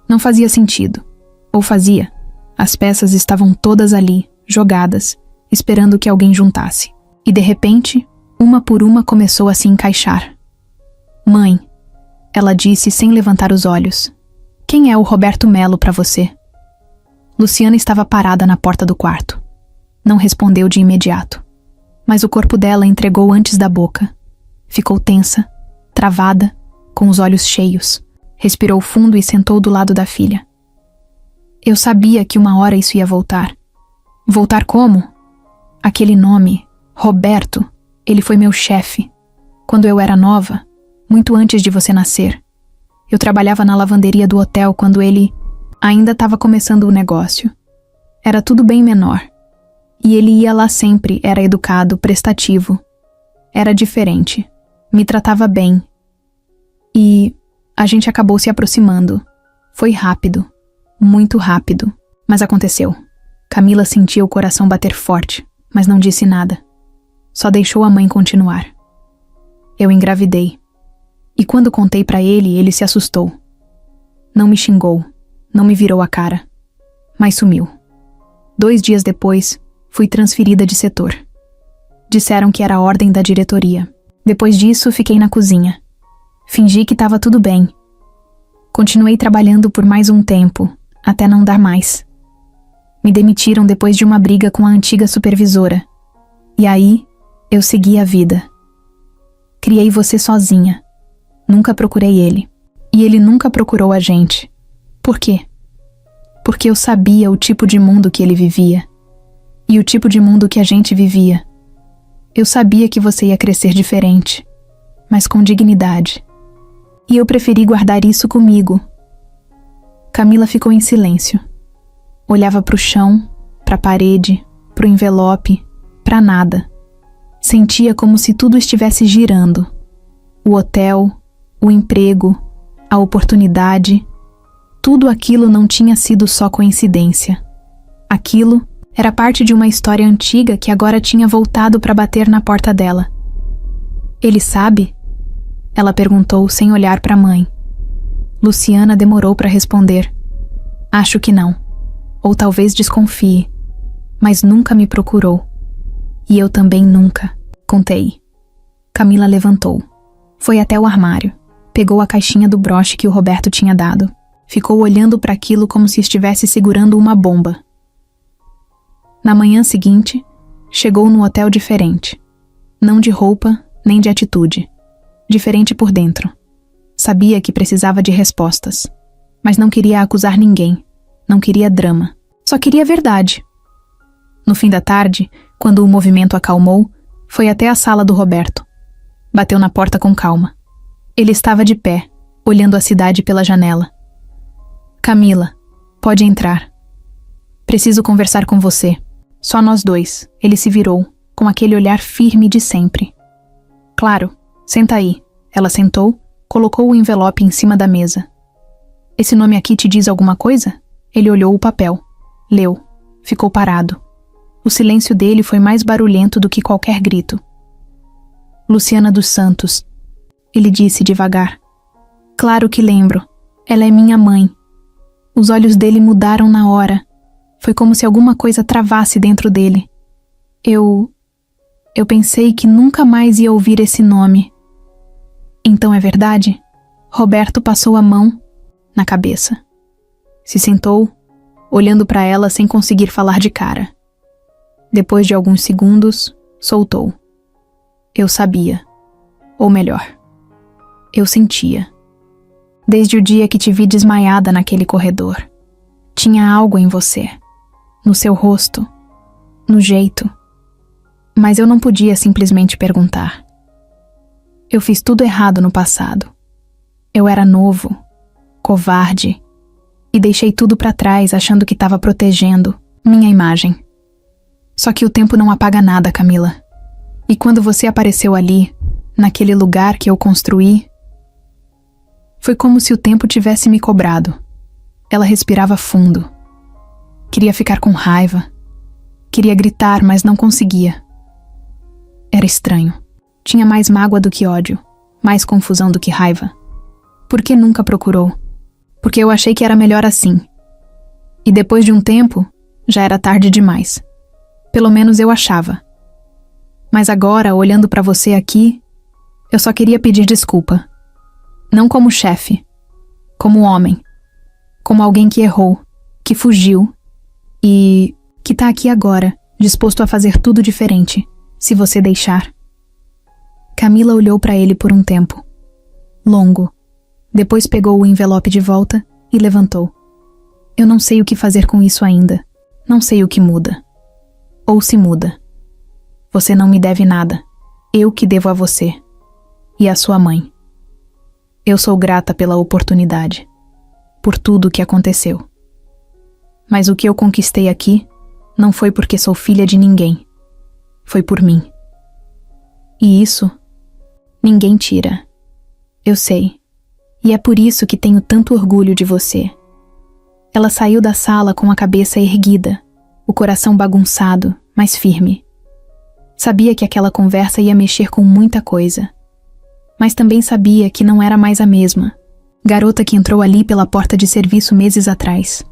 Não fazia sentido. Ou fazia. As peças estavam todas ali, jogadas, esperando que alguém juntasse. E de repente, uma por uma começou a se encaixar. "Mãe", ela disse sem levantar os olhos. "Quem é o Roberto Melo para você?" Luciana estava parada na porta do quarto. Não respondeu de imediato. Mas o corpo dela entregou antes da boca. Ficou tensa, travada, com os olhos cheios. Respirou fundo e sentou do lado da filha. "Eu sabia que uma hora isso ia voltar." "Voltar como?" "Aquele nome, Roberto, ele foi meu chefe. Quando eu era nova, muito antes de você nascer. Eu trabalhava na lavanderia do hotel quando ele ainda estava começando o negócio. Era tudo bem menor. E ele ia lá sempre, era educado, prestativo. Era diferente. Me tratava bem. E a gente acabou se aproximando. Foi rápido. muito rápido, mas aconteceu. Camila sentia o coração bater forte, mas não disse nada. Só deixou a mãe continuar. Eu engravidei. E quando contei pra ele, ele se assustou. Não me xingou, não me virou a cara, mas sumiu. 2 dias depois, fui transferida de setor. Disseram que era a ordem da diretoria. Depois disso, fiquei na cozinha. Fingi que estava tudo bem. Continuei trabalhando por mais um tempo, até não dar mais. Me demitiram depois de uma briga com a antiga supervisora. E aí, eu segui a vida. Criei você sozinha. Nunca procurei ele. E ele nunca procurou a gente. Por quê? Porque eu sabia o tipo de mundo que ele vivia. E o tipo de mundo que a gente vivia. Eu sabia que você ia crescer diferente, mas com dignidade. E eu preferi guardar isso comigo. Camila ficou em silêncio. Olhava para o chão, para a parede, para o envelope, para nada. Sentia como se tudo estivesse girando. O hotel, o emprego, a oportunidade. Tudo aquilo não tinha sido só coincidência. Aquilo era parte de uma história antiga que agora tinha voltado para bater na porta dela. Ele sabe? Ela perguntou sem olhar para a mãe. Luciana demorou para responder. Acho que não. Ou talvez desconfie. Mas nunca me procurou. E eu também nunca. Contei. Camila levantou. Foi até o armário. Pegou a caixinha do broche que o Roberto tinha dado. Ficou olhando para aquilo como se estivesse segurando uma bomba. Na manhã seguinte, chegou no hotel diferente. Não de roupa, nem de atitude. Diferente por dentro. Sabia que precisava de respostas. Mas não queria acusar ninguém. Não queria drama. Só queria verdade. No fim da tarde, quando o movimento acalmou, foi até a sala do Roberto. Bateu na porta com calma. Ele estava de pé, olhando a cidade pela janela. Camila, pode entrar. Preciso conversar com você. Só nós dois. Ele se virou, com aquele olhar firme de sempre. Claro, senta aí. Ela sentou, colocou o envelope em cima da mesa. Esse nome aqui te diz alguma coisa? Ele olhou o papel. Leu. Ficou parado. O silêncio dele foi mais barulhento do que qualquer grito. Luciana dos Santos. Ele disse devagar. Claro que lembro. Ela é minha mãe. Os olhos dele mudaram na hora. Foi como se alguma coisa travasse dentro dele. Eu pensei que nunca mais ia ouvir esse nome. Então é verdade? Roberto passou a mão na cabeça. Se sentou, olhando para ela sem conseguir falar de cara. Depois de alguns segundos, soltou. Eu sabia. Ou melhor, eu sentia. Desde o dia que te vi desmaiada naquele corredor. Tinha algo em você. No seu rosto. No jeito. Mas eu não podia simplesmente perguntar. Eu fiz tudo errado no passado. Eu era novo, covarde, e deixei tudo pra trás achando que estava protegendo minha imagem. Só que o tempo não apaga nada, Camila. E quando você apareceu ali, naquele lugar que eu construí, foi como se o tempo tivesse me cobrado. Ela respirava fundo. Queria ficar com raiva. Queria gritar, mas não conseguia. Era estranho. Tinha mais mágoa do que ódio, mais confusão do que raiva. Por que nunca procurou? Porque eu achei que era melhor assim. E depois de um tempo, já era tarde demais. Pelo menos eu achava. Mas agora, olhando pra você aqui, eu só queria pedir desculpa. Não como chefe, como homem. Como alguém que errou, que fugiu e que tá aqui agora, disposto a fazer tudo diferente, se você deixar. Camila olhou pra ele por um tempo. Longo. Depois pegou o envelope de volta e levantou. Eu não sei o que fazer com isso ainda. Não sei o que muda. Ou se muda. Você não me deve nada. Eu que devo a você. E a sua mãe. Eu sou grata pela oportunidade. Por tudo o que aconteceu. Mas o que eu conquistei aqui não foi porque sou filha de ninguém. Foi por mim. E isso ninguém tira. Eu sei. E é por isso que tenho tanto orgulho de você. Ela saiu da sala com a cabeça erguida, o coração bagunçado, mas firme. Sabia que aquela conversa ia mexer com muita coisa. Mas também sabia que não era mais a mesma garota que entrou ali pela porta de serviço meses atrás.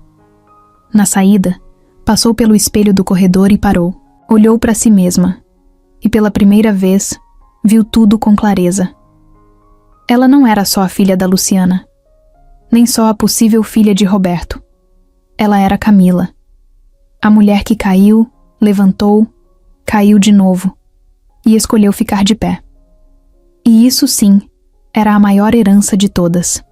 Na saída, passou pelo espelho do corredor e parou. Olhou para si mesma. E pela primeira vez, viu tudo com clareza. Ela não era só a filha da Luciana, nem só a possível filha de Roberto. Ela era Camila. A mulher que caiu, levantou, caiu de novo e escolheu ficar de pé. E isso sim, era a maior herança de todas.